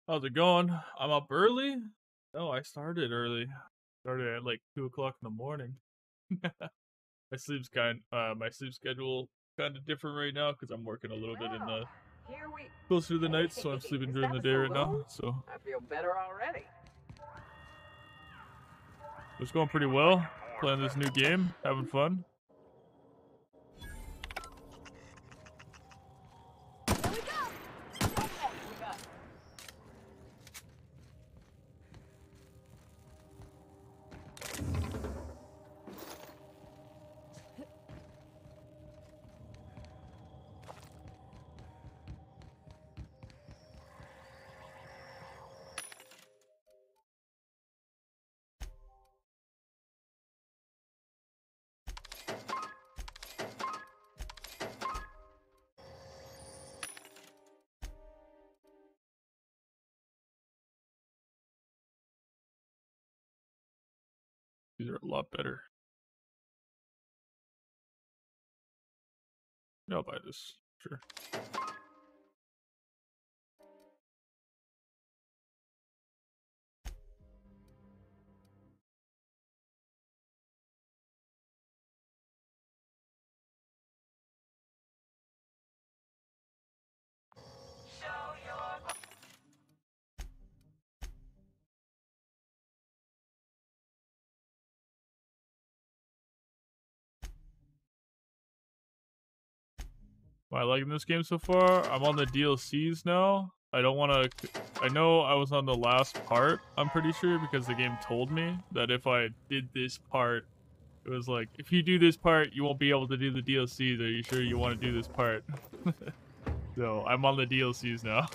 How's it going? I'm up early? No, I started early. Started at like 2 o'clock in the morning. My sleep schedule kind of different right now because I'm working a little bit in the closer to the night, so I'm sleeping during the day right now. So I feel better already. it's going pretty well. Playing this new game, having fun. These are a lot better. Yeah, I'll buy this. Sure. Am I liking this game so far? I'm on the DLCs now. I don't want to... I know I was on the last part, I'm pretty sure, because the game told me that if I did this part, it was like, if you do this part, you won't be able to do the DLCs. Are you sure you want to do this part? So, I'm on the DLCs now.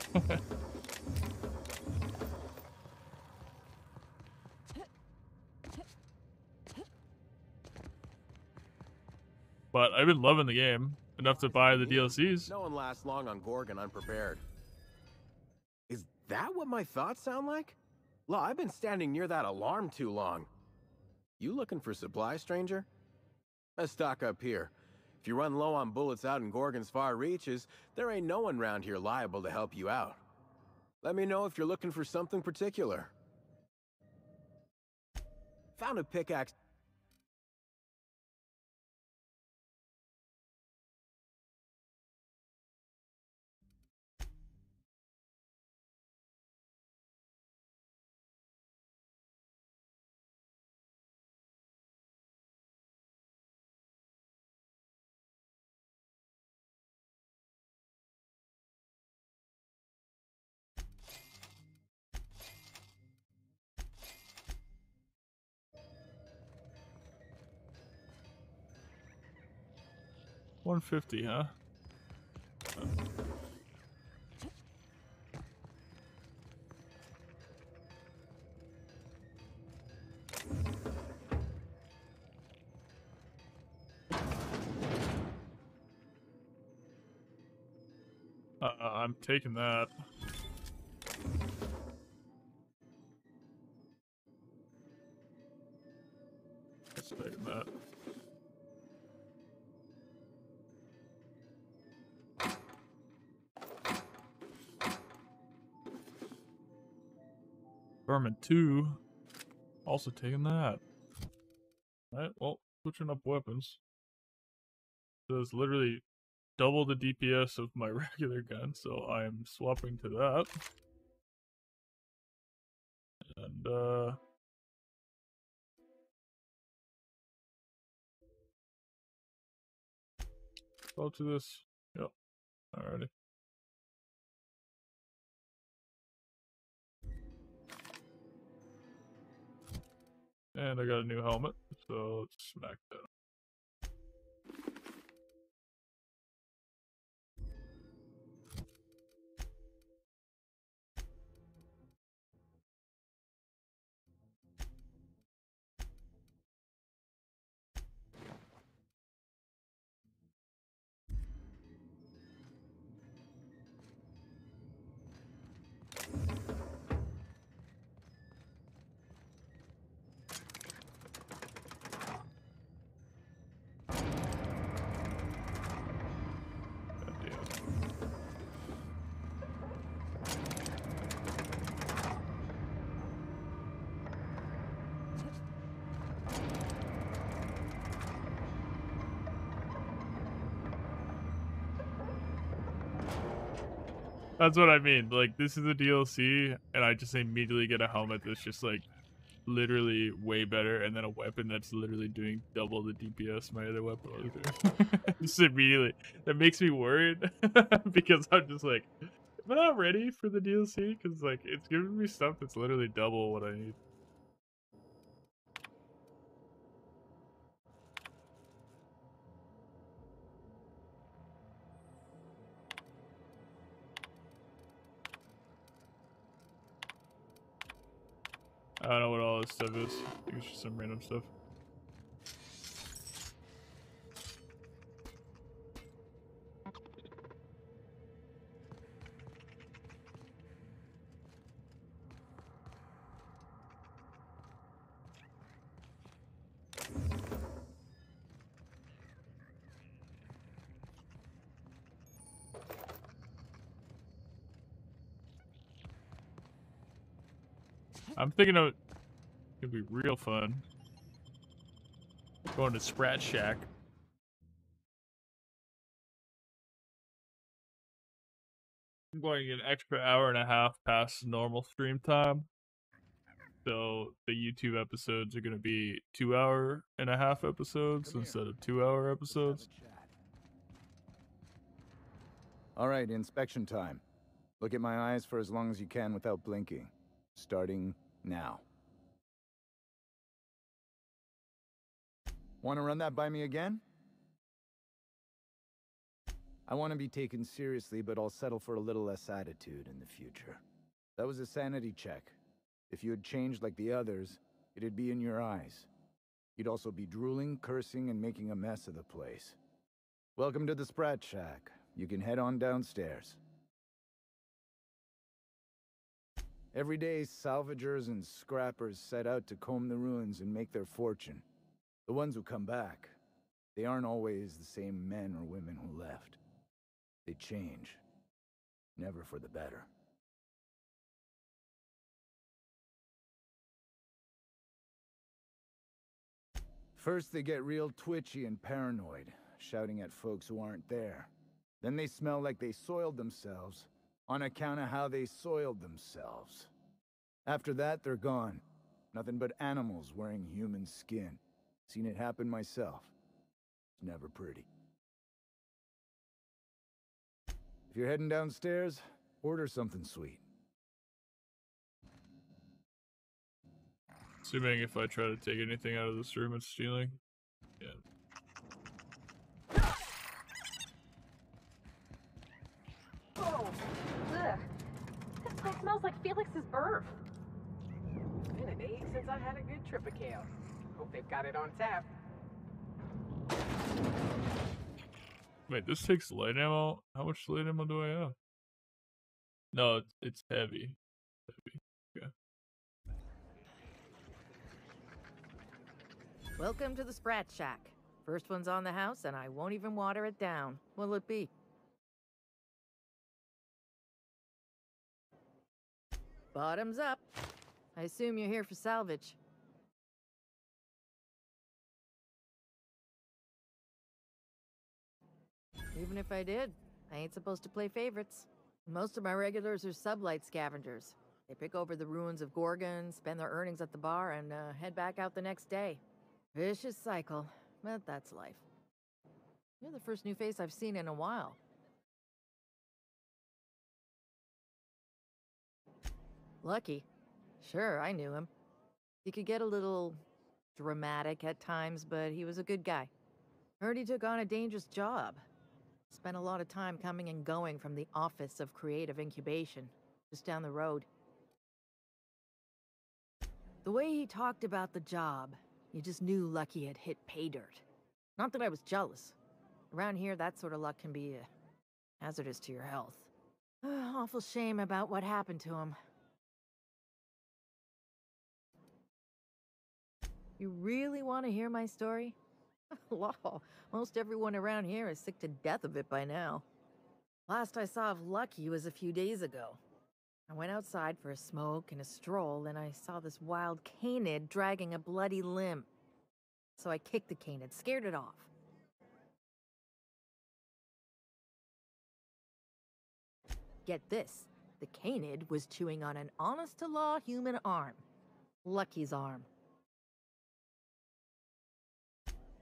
But I've been loving the game. Enough to buy the DLCs. No one lasts long on Gorgon unprepared. Is that what my thoughts sound like? Well, I've been standing near that alarm too long. You looking for supply, stranger? Let's stock up here. If you run low on bullets out in Gorgon's far reaches, there ain't no one around here liable to help you out. Let me know if you're looking for something particular. Found a pickaxe. 150, huh? I'm taking that. Let's take that. Vermin 2. Also taking that. Alright, well, switching up weapons. So it's literally double the DPS of my regular gun, so I am swapping to that. And go to this. Yep. Alrighty. And I got a new helmet, so let's smack that. That's what I mean. Like, this is a DLC, and I just immediately get a helmet that's just, like, literally way better, and then a weapon that's literally doing double the DPS my other weapon was doing. Just immediately. That makes me worried, because I'm just like, am I not ready for the DLC? Because, like, it's giving me stuff that's literally double what I need. I don't know what all this stuff is. I think it's just some random stuff. I'm thinking of it'd be real fun going to Sprat Shack. I'm going an extra hour and a half past normal stream time. So the YouTube episodes are going to be 2.5-hour episodes instead of 2-hour episodes. All right, inspection time. Look at my eyes for as long as you can without blinking. Starting now. Want to run that by me again? I want to be taken seriously, but I'll settle for a little less attitude in the future. That was a sanity check. If you had changed like the others, it'd be in your eyes. You'd also be drooling, cursing, and making a mess of the place. Welcome to the Sprat Shack. You can head on downstairs. Every day, salvagers and scrappers set out to comb the ruins and make their fortune. The ones who come back, they aren't always the same men or women who left. They change. Never for the better. First, they get real twitchy and paranoid, shouting at folks who aren't there. Then they smell like they soiled themselves, on account of how they soiled themselves. After that, they're gone. Nothing but animals wearing human skin. Seen it happen myself. It's never pretty. If you're heading downstairs, order something sweet. Assuming if I try to take anything out of this room, it's stealing. Yeah. smells like Felix's birth. It's been an age since I had a good trip of kale. Hope they've got it on tap. Wait, this takes light ammo? How much light ammo do I have? No, it's heavy. Heavy. Okay. Welcome to the Sprat Shack. First one's on the house, and I won't even water it down. What'll it be? Bottoms up. I assume you're here for salvage. Even if I did, I ain't supposed to play favorites. Most of my regulars are sublight scavengers. They pick over the ruins of Gorgon, spend their earnings at the bar, and head back out the next day. Vicious cycle, but that's life. You're the first new face I've seen in a while. Lucky. Sure, I knew him. He could get a little dramatic at times, but he was a good guy. Heard he took on a dangerous job. Spent a lot of time coming and going from the Office of Creative Incubation, just down the road. The way he talked about the job, you just knew Lucky had hit pay dirt. Not that I was jealous. Around here, that sort of luck can be hazardous to your health. Awful shame about what happened to him. You really want to hear my story? Law, most everyone around here is sick to death of it by now. Last I saw of Lucky was a few days ago. I went outside for a smoke and a stroll, and I saw this wild canid dragging a bloody limb. So I kicked the canid, scared it off. Get this, the canid was chewing on an honest-to-law human arm. Lucky's arm.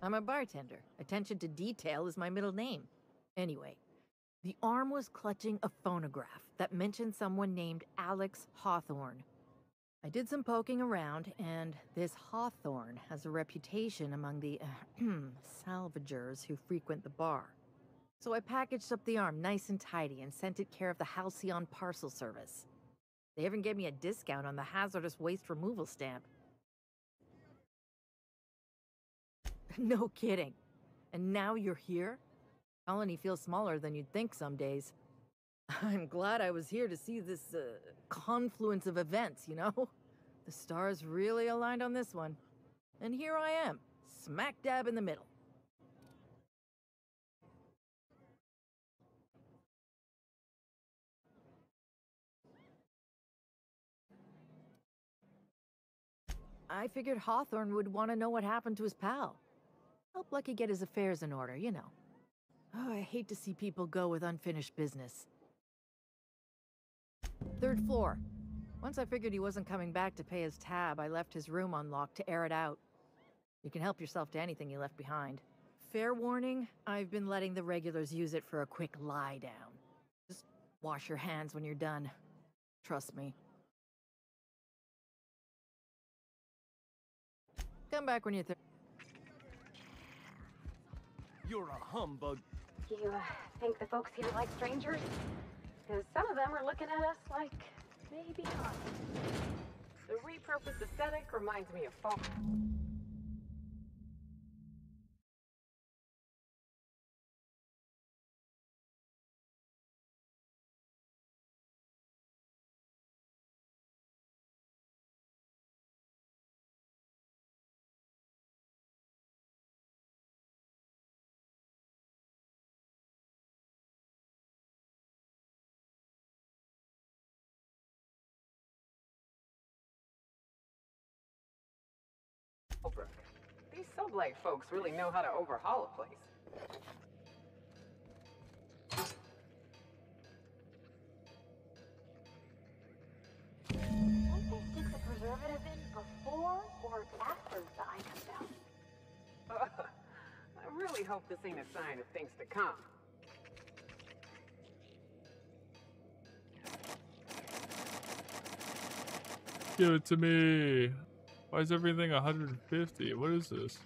I'm a bartender. Attention to detail is my middle name. Anyway, the arm was clutching a phonograph that mentioned someone named Alex Hawthorne. I did some poking around, and this Hawthorne has a reputation among the salvagers who frequent the bar. So I packaged up the arm nice and tidy and sent it care of the Halcyon Parcel Service. They even gave me a discount on the hazardous waste removal stamp. No kidding. And now you're here? Colony feels smaller than you'd think some days. I'm glad I was here to see this confluence of events, you know? The stars really aligned on this one. And here I am, smack dab in the middle. I figured Hawthorne would want to know what happened to his pal. Help Lucky get his affairs in order, you know. Oh, I hate to see people go with unfinished business. 3rd floor. Once I figured he wasn't coming back to pay his tab, I left his room unlocked to air it out. You can help yourself to anything you left behind. Fair warning, I've been letting the regulars use it for a quick lie down. Just wash your hands when you're done. Trust me. Come back when you're You're a humbug. Do you think the folks here like strangers? Because some of them are looking at us like maybe not. The repurposed aesthetic reminds me of folk. These sublight folks really know how to overhaul a place. Don't they stick the preservative in before or after the eye comes out? I really hope this ain't a sign of things to come. Give it to me. Why is everything 150? What is this?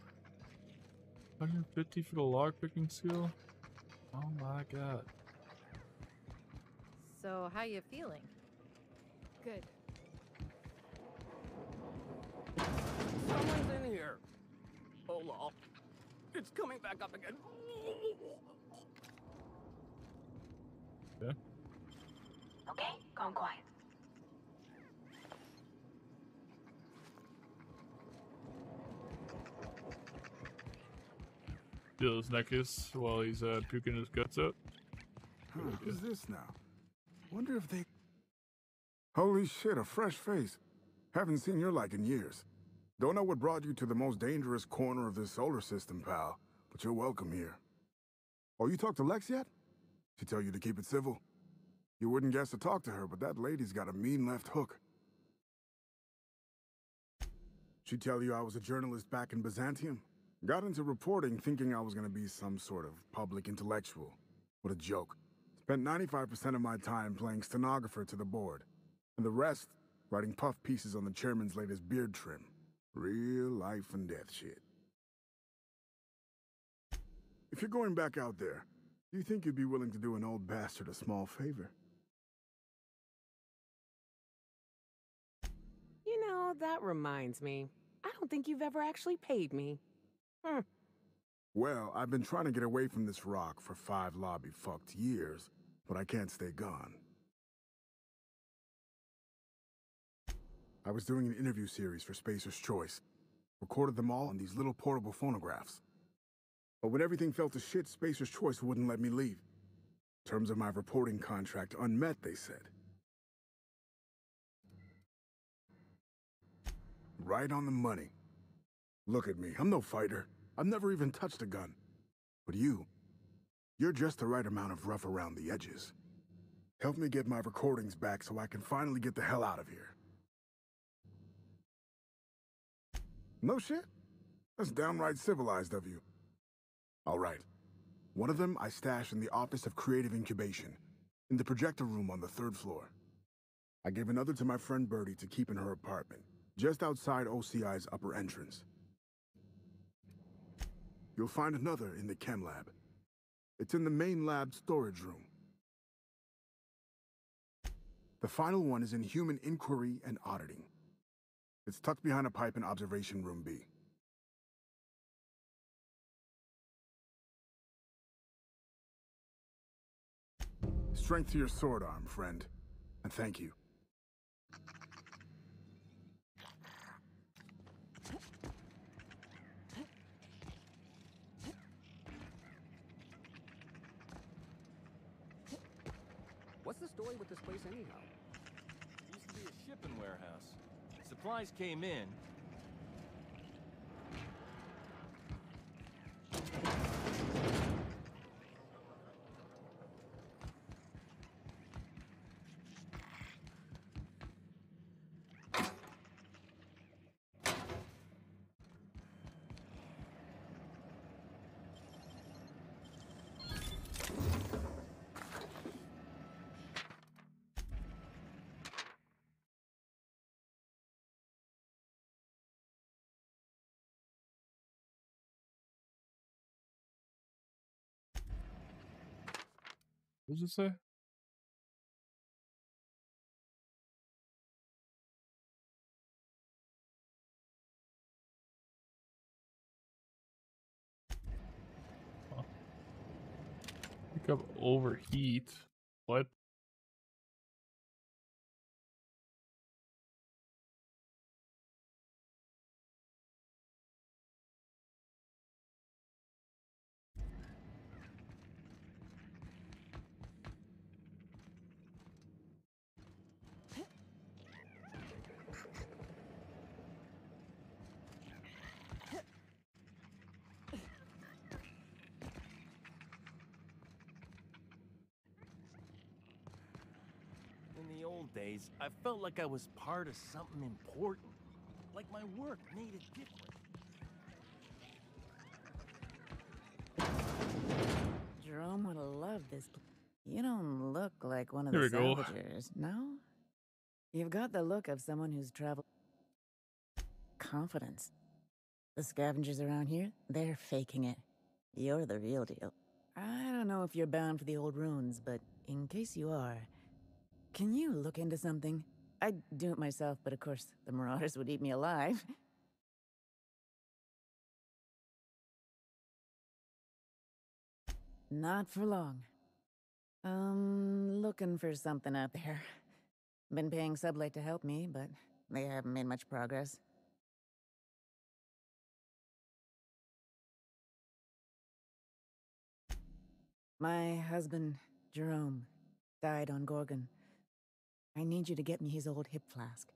150 for the lockpicking skill? Oh my god. So, how you feeling? Good. Someone's in here. Oh, lol. It's coming back up again. Yeah. Okay, gone quiet. Steal his necklace while he's puking his guts out. Who's this now? Wonder if they... Holy shit, a fresh face. Haven't seen your like in years. Don't know what brought you to the most dangerous corner of this solar system, pal, but you're welcome here. Oh, you talked to Lex yet? She tell you to keep it civil? You wouldn't guess to talk to her, but that lady's got a mean left hook. She tell you I was a journalist back in Byzantium? Got into reporting thinking I was gonna be some sort of public intellectual. What a joke. Spent 95% of my time playing stenographer to the board, and the rest writing puff pieces on the chairman's latest beard trim. Real life and death shit. If you're going back out there, do you think you'd be willing to do an old bastard a small favor? You know, that reminds me. I don't think you've ever actually paid me. Well, I've been trying to get away from this rock for 5 lobby-fucked years, but I can't stay gone. I was doing an interview series for Spacer's Choice. Recorded them all on these little portable phonographs. But when everything fell to shit, Spacer's Choice wouldn't let me leave. Terms of my reporting contract unmet, they said. Right on the money. Look at me, I'm no fighter. I've never even touched a gun. But you're just the right amount of rough around the edges. Help me get my recordings back so I can finally get the hell out of here. No shit? That's downright civilized of you. All right. One of them I stash in the Office of Creative Incubation, in the projector room on the 3rd floor. I gave another to my friend Birdie to keep in her apartment, just outside OCI's upper entrance. You'll find another in the chem lab. It's in the main lab storage room. The final one is in human inquiry and auditing. It's tucked behind a pipe in Observation Room B. Strength to your sword arm, friend. And thank you. What's the story with this place anyhow? Used to be a shipping warehouse. Supplies came in. What does it say? Huh. Pick up overheat. What? In the old days, I felt like I was part of something important. Like my work made a difference. Jerome would have loved this. You don't look like one of Here the we go. salvagers, no? You've got the look of someone who's traveled. Confidence. The scavengers around here, they're faking it. You're the real deal. I don't know if you're bound for the old ruins, but in case you are, can you look into something? I'd do it myself, but of course, the Marauders would eat me alive. Not for long. Looking for something out there. Been paying Sublight to help me, but they haven't made much progress. My husband, Jerome, died on Gorgon. I need you to get me his old hip flask.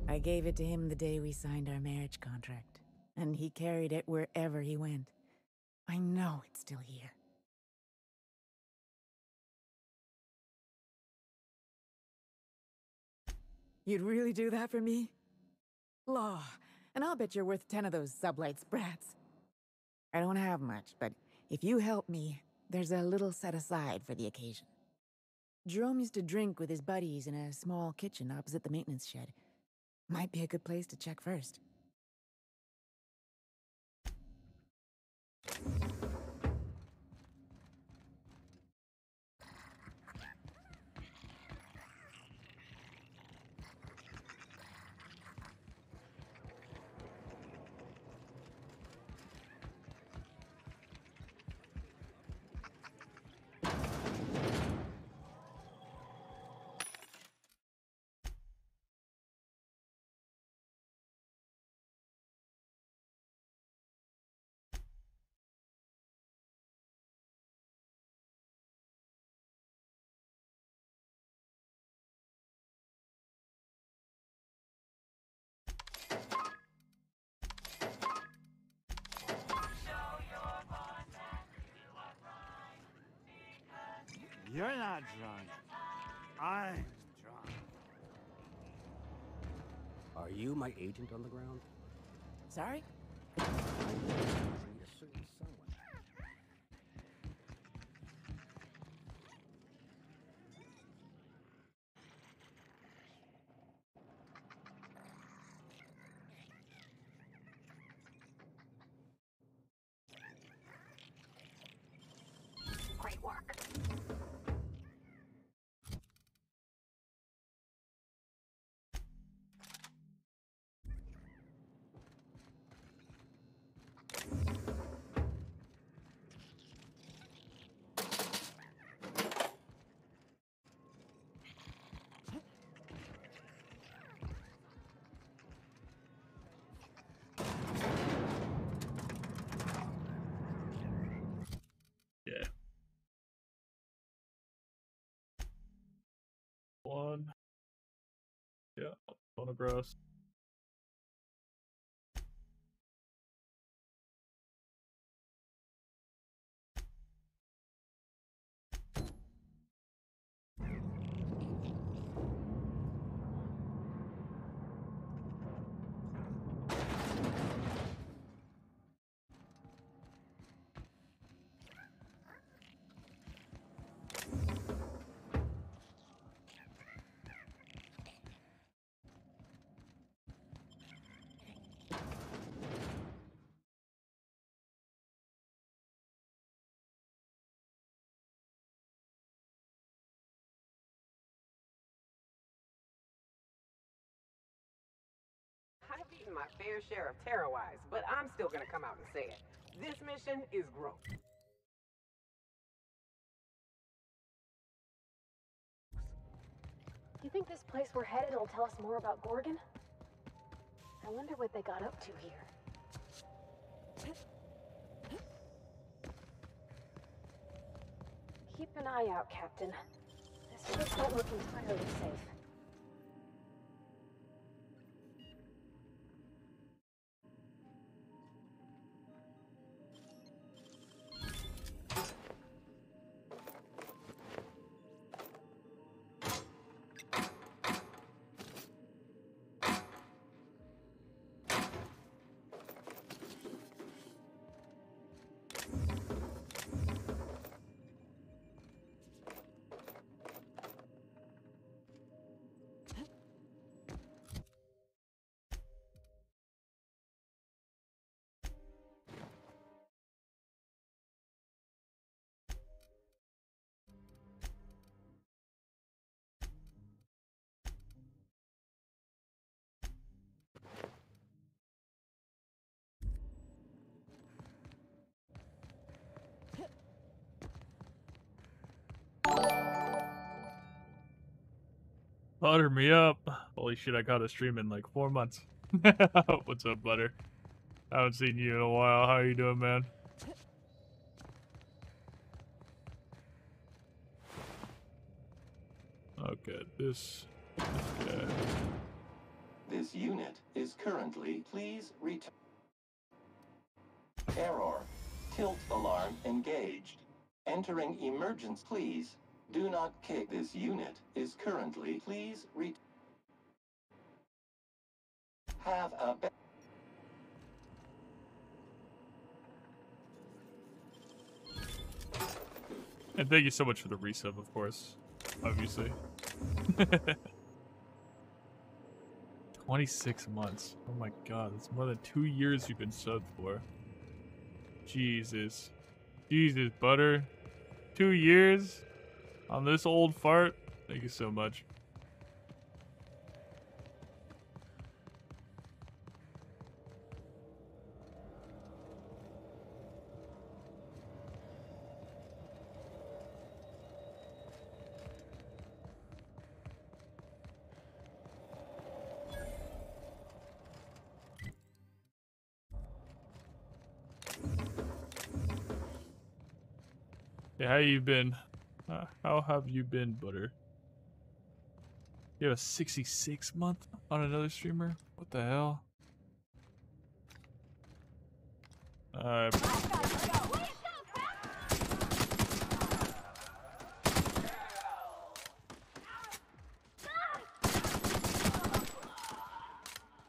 I gave it to him the day we signed our marriage contract, and he carried it wherever he went. I know it's still here. You'd really do that for me? Law, and I'll bet you're worth 10 of those Sublight sprats. I don't have much, but if you help me, there's a little set aside for the occasion. Jerome used to drink with his buddies in a small kitchen opposite the maintenance shed. Might be a good place to check first. You're not drunk. I'm drunk. Are you my agent on the ground? Sorry? I need a certain someone. Great work. Yeah. One. Yeah, phonographs. I've eaten my fair share of Terrawise, but I'm still gonna come out and say it. This mission is growth. You think this place we're headed will tell us more about Gorgon? I wonder what they got up to here. Keep an eye out, Captain. This place don't look entirely safe. Butter me up. Holy shit, I got a stream in like 4 months. What's up, Butter? I haven't seen you in a while. How you doing, man? Okay, this guy. This unit is currently, please return. Error. Tilt alarm engaged. Entering emergence, please. Do not kick. This unit is currently, please have a And thank you so much for the resub, of course. Obviously. 26 months. Oh my god, that's more than 2 years you've been subbed for. Jesus. Jesus, Butter. 2 years on this old fart? Thank you so much. Yeah, how you been? How have you been, Butter? You have a 66 month on another streamer? What the hell?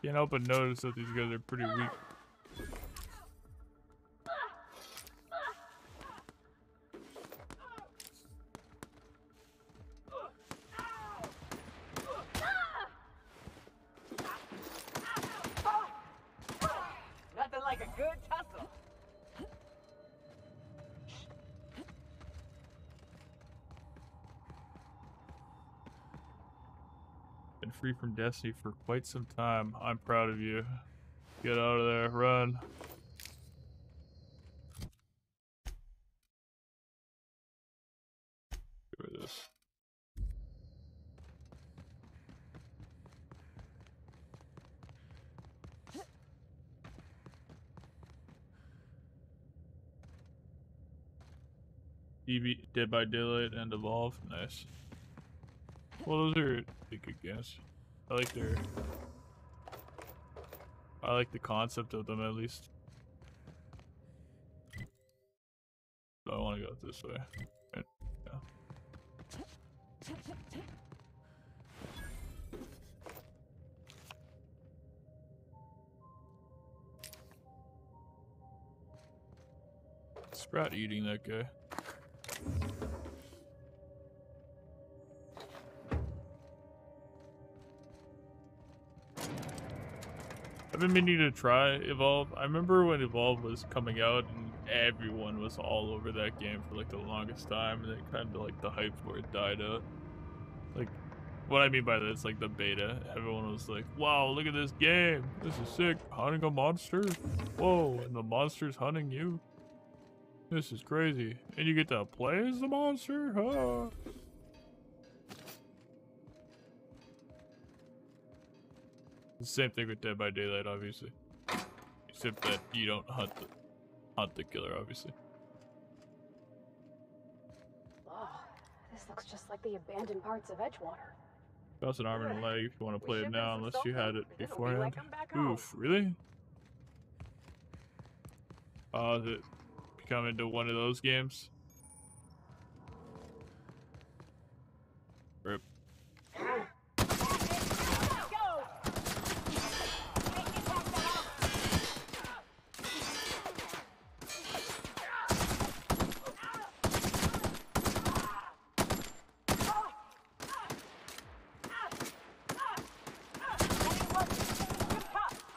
Can't help but notice that these guys are pretty weak. Nothing like a good tussle. Been free from Destiny for quite some time. I'm proud of you. Get out of there. Run. Get rid of this. Dead by Daylight and Evolve. Nice. Well, those are good games. I like the concept of them at least. So I want to go this way. Right. Yeah. Sprout eating that guy. I've been meaning to try Evolve. I remember when Evolve was coming out and everyone was all over that game for like the longest time, and then kind of like the hype for it died out. Like, what I mean by that is like the beta. Everyone was like, wow, look at this game. This is sick. Hunting a monster? Whoa, and the monster's hunting you? This is crazy. And you get to play as the monster? Huh? The same thing with Dead by Daylight, obviously. Except that you don't hunt the killer, obviously. Oh, this looks just like the abandoned parts of Edgewater. That's an arm and a leg if you want to play it now, unless you had it beforehand. Oof, really? Oh, is it become into one of those games? Rip.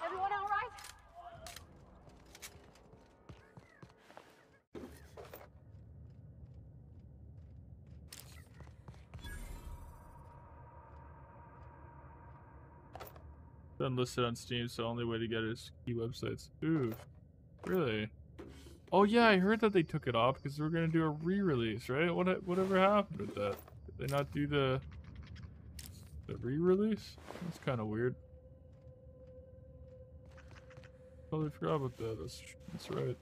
Everyone all right? Unlisted on Steam, so only way to get it is key websites. Oof. Really? Oh yeah, I heard that they took it off because they were gonna do a re-release, right? Whatever happened with that? Did they not do the The re-release? That's kind of weird. Totally forgot about that. That's right.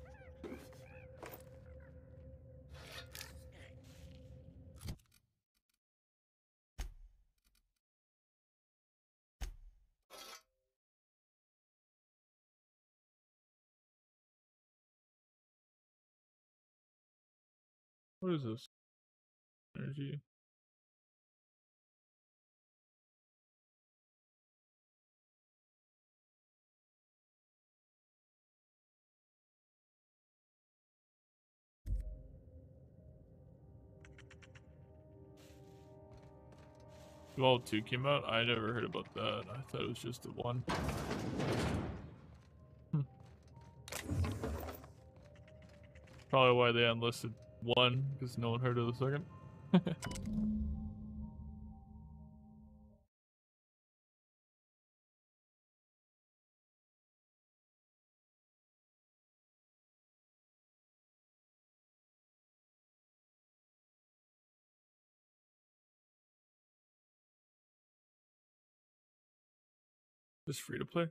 What is this? Energy. Evolve 2 came out? I never heard about that. I thought it was just the one. Probably why they unlisted 1, because no one heard of the second. Just free to play?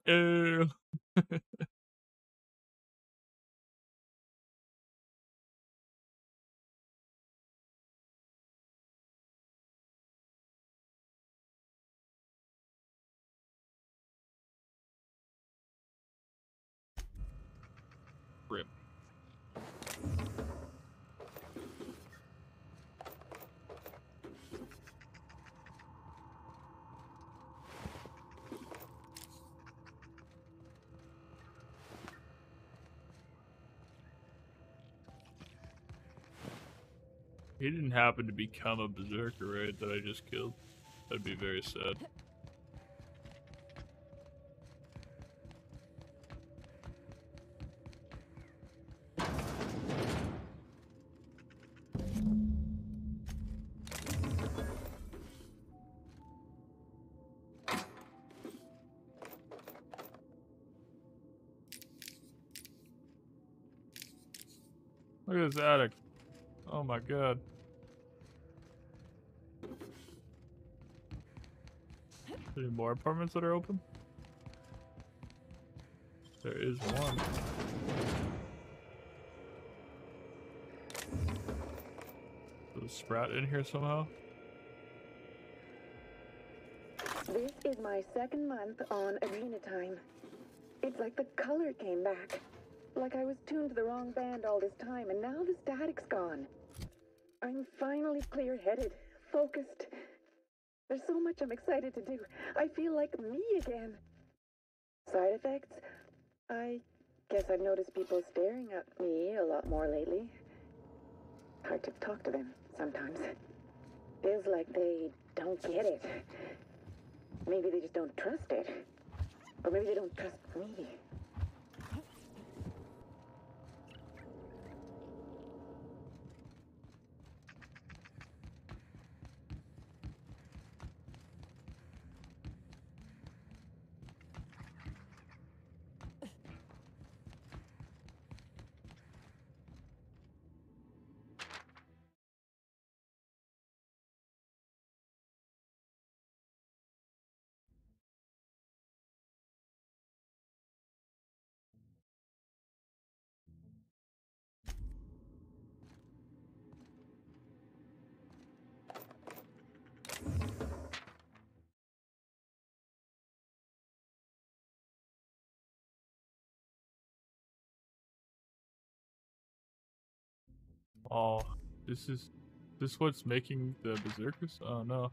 Ew. Rip. He didn't happen to become a berserker, right? That I just killed. That'd be very sad. Look at this attic. Oh my god. Any more apartments that are open? There is one. Is a Sprat in here somehow? This is my second month on Arena Time. It's like the color came back. Like I was tuned to the wrong band all this time, and now the static's gone. I'm finally clear-headed, focused. There's so much I'm excited to do. I feel like me again. Side effects? I guess I've noticed people staring at me a lot more lately. Hard to talk to them sometimes. Feels like they don't get it. Maybe they just don't trust it. Or maybe they don't trust me. Oh, this what's making the berserkers? Oh no.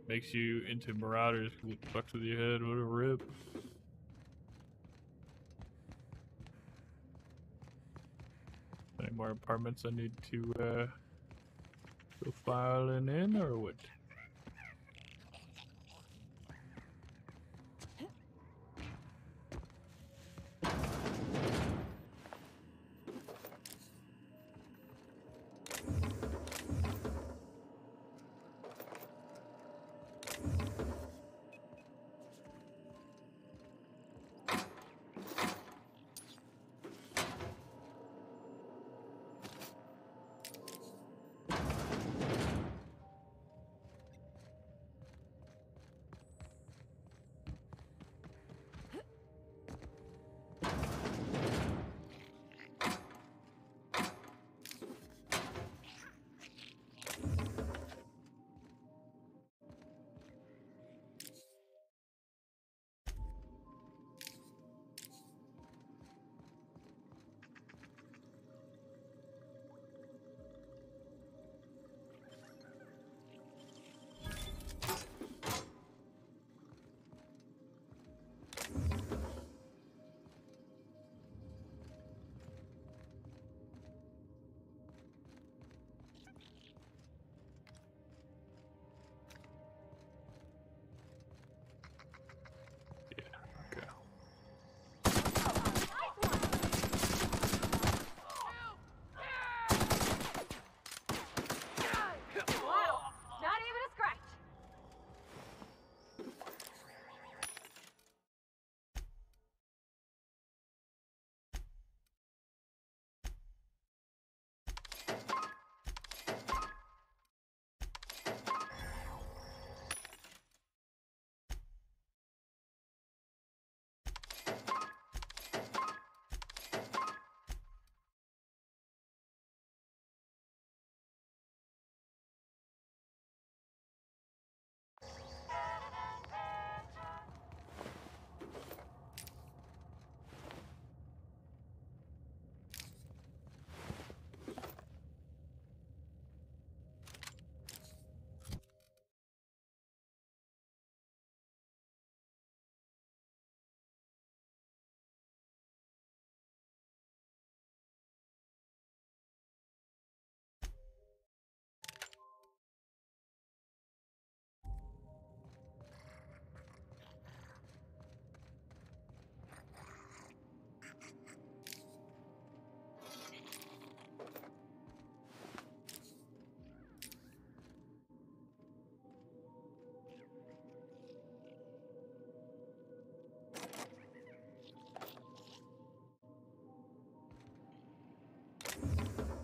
Makes you into marauders because it fucks with your head. What a rip. Any more apartments I need to go filing in or what?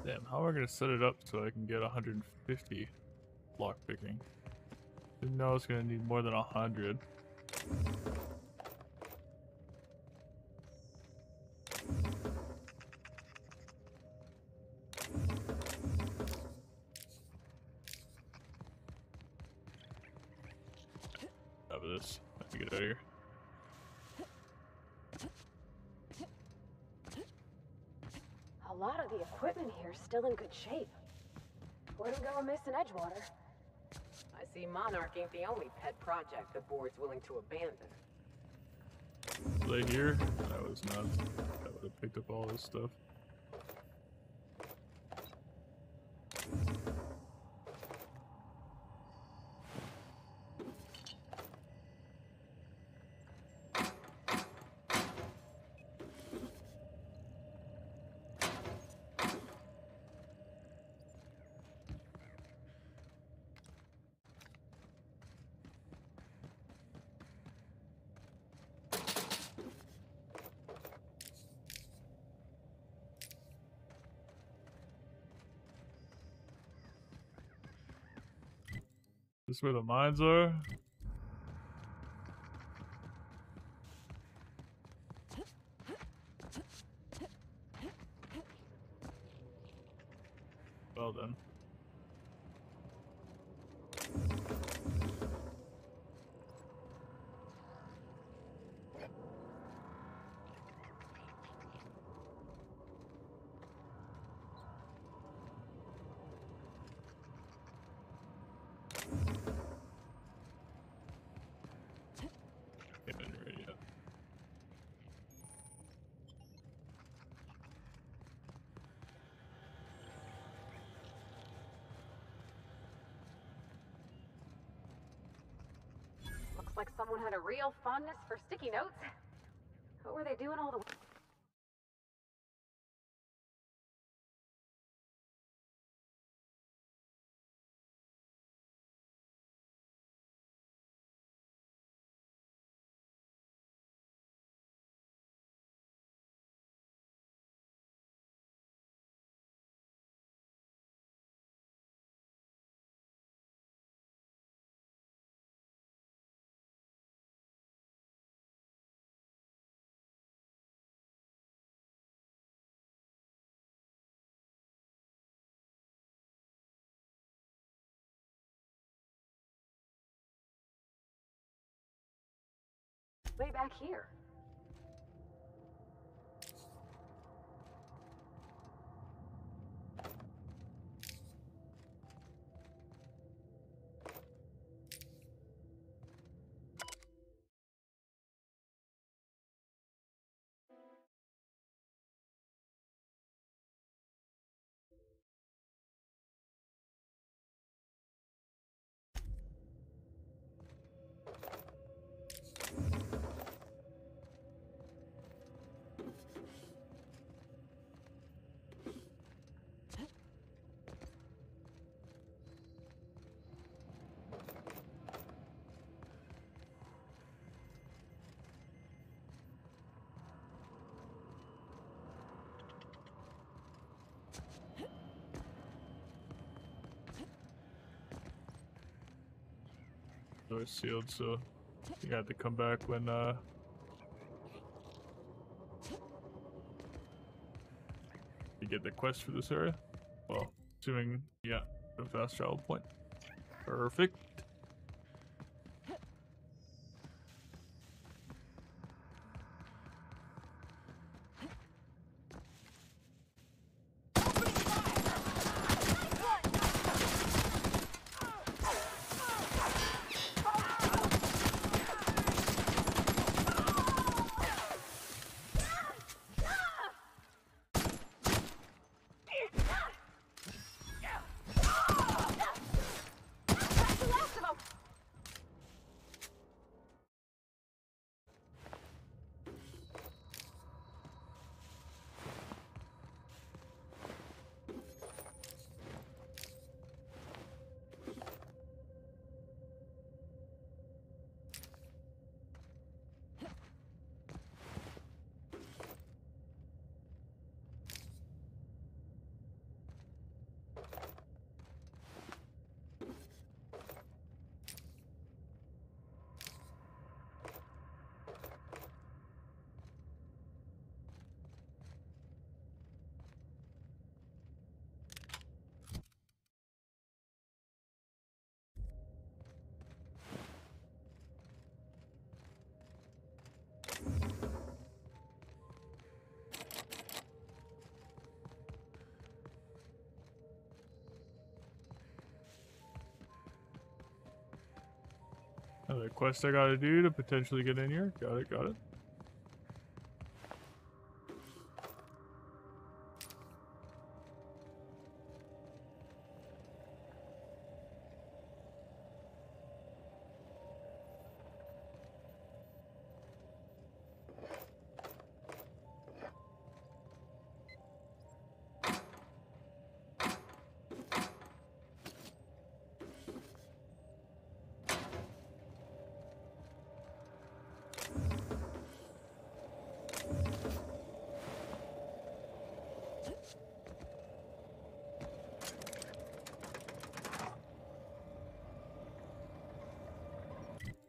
Damn, how am I gonna set it up so I can get 150 lockpicking? Didn't know I was gonna need more than 100. Have this. I have to get out of here. A lot of the equipment here is still in good shape. Wouldn't go amiss in Edgewater. I see Monarch ain't the only pet project the board's willing to abandon. Were they here? That was nuts. I would have picked up all this stuff. This where the mines are? like someone had a real fondness for sticky notes. What were they doing all the... way back here? Door's sealed, so you have to come back when you get the quest for this area. Well, assuming yeah, the fast travel point. Perfect. Another quest I gotta do to potentially get in here. Got it, got it.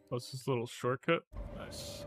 What's this little shortcut? Nice.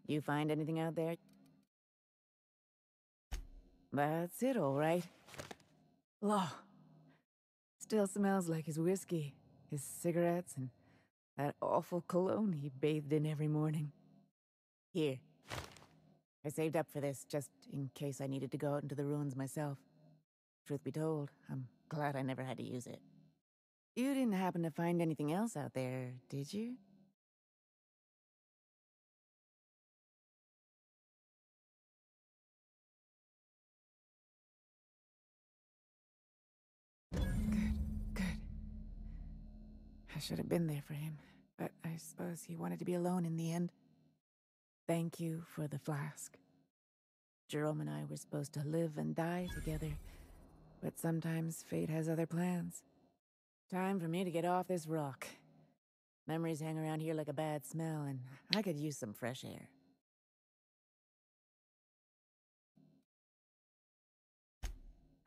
You find anything out there? That's it, all right. Law. Still smells like his whiskey, his cigarettes, and that awful cologne he bathed in every morning. Here. I saved up for this, just in case I needed to go out into the ruins myself. Truth be told, I'm glad I never had to use it. You didn't happen to find anything else out there, did you? Good. I should have been there for him, but I suppose he wanted to be alone in the end. Thank you for the flask. Jerome and I were supposed to live and die together, but sometimes fate has other plans. Time for me to get off this rock. Memories hang around here like a bad smell, and I could use some fresh air.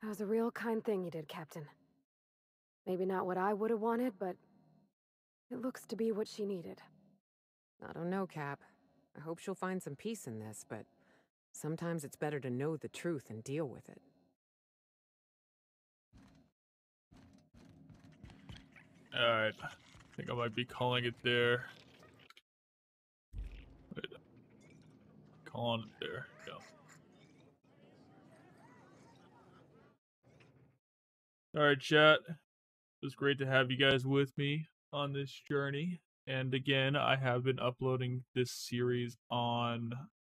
That was a real kind thing you did, Captain. Maybe not what I would have wanted, but it looks to be what she needed. I don't know, Cap. I hope she'll find some peace in this, but sometimes it's better to know the truth and deal with it. Alright. I think I might be calling it there. Wait. Calling it there. Go. Alright, chat. It was great to have you guys with me on this journey. And again, I have been uploading this series on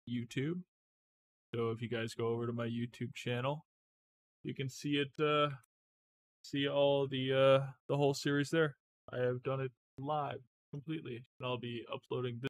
YouTube. So if you guys go over to my YouTube channel, you can see it, see all the whole series there. I have done it live completely, and I'll be uploading this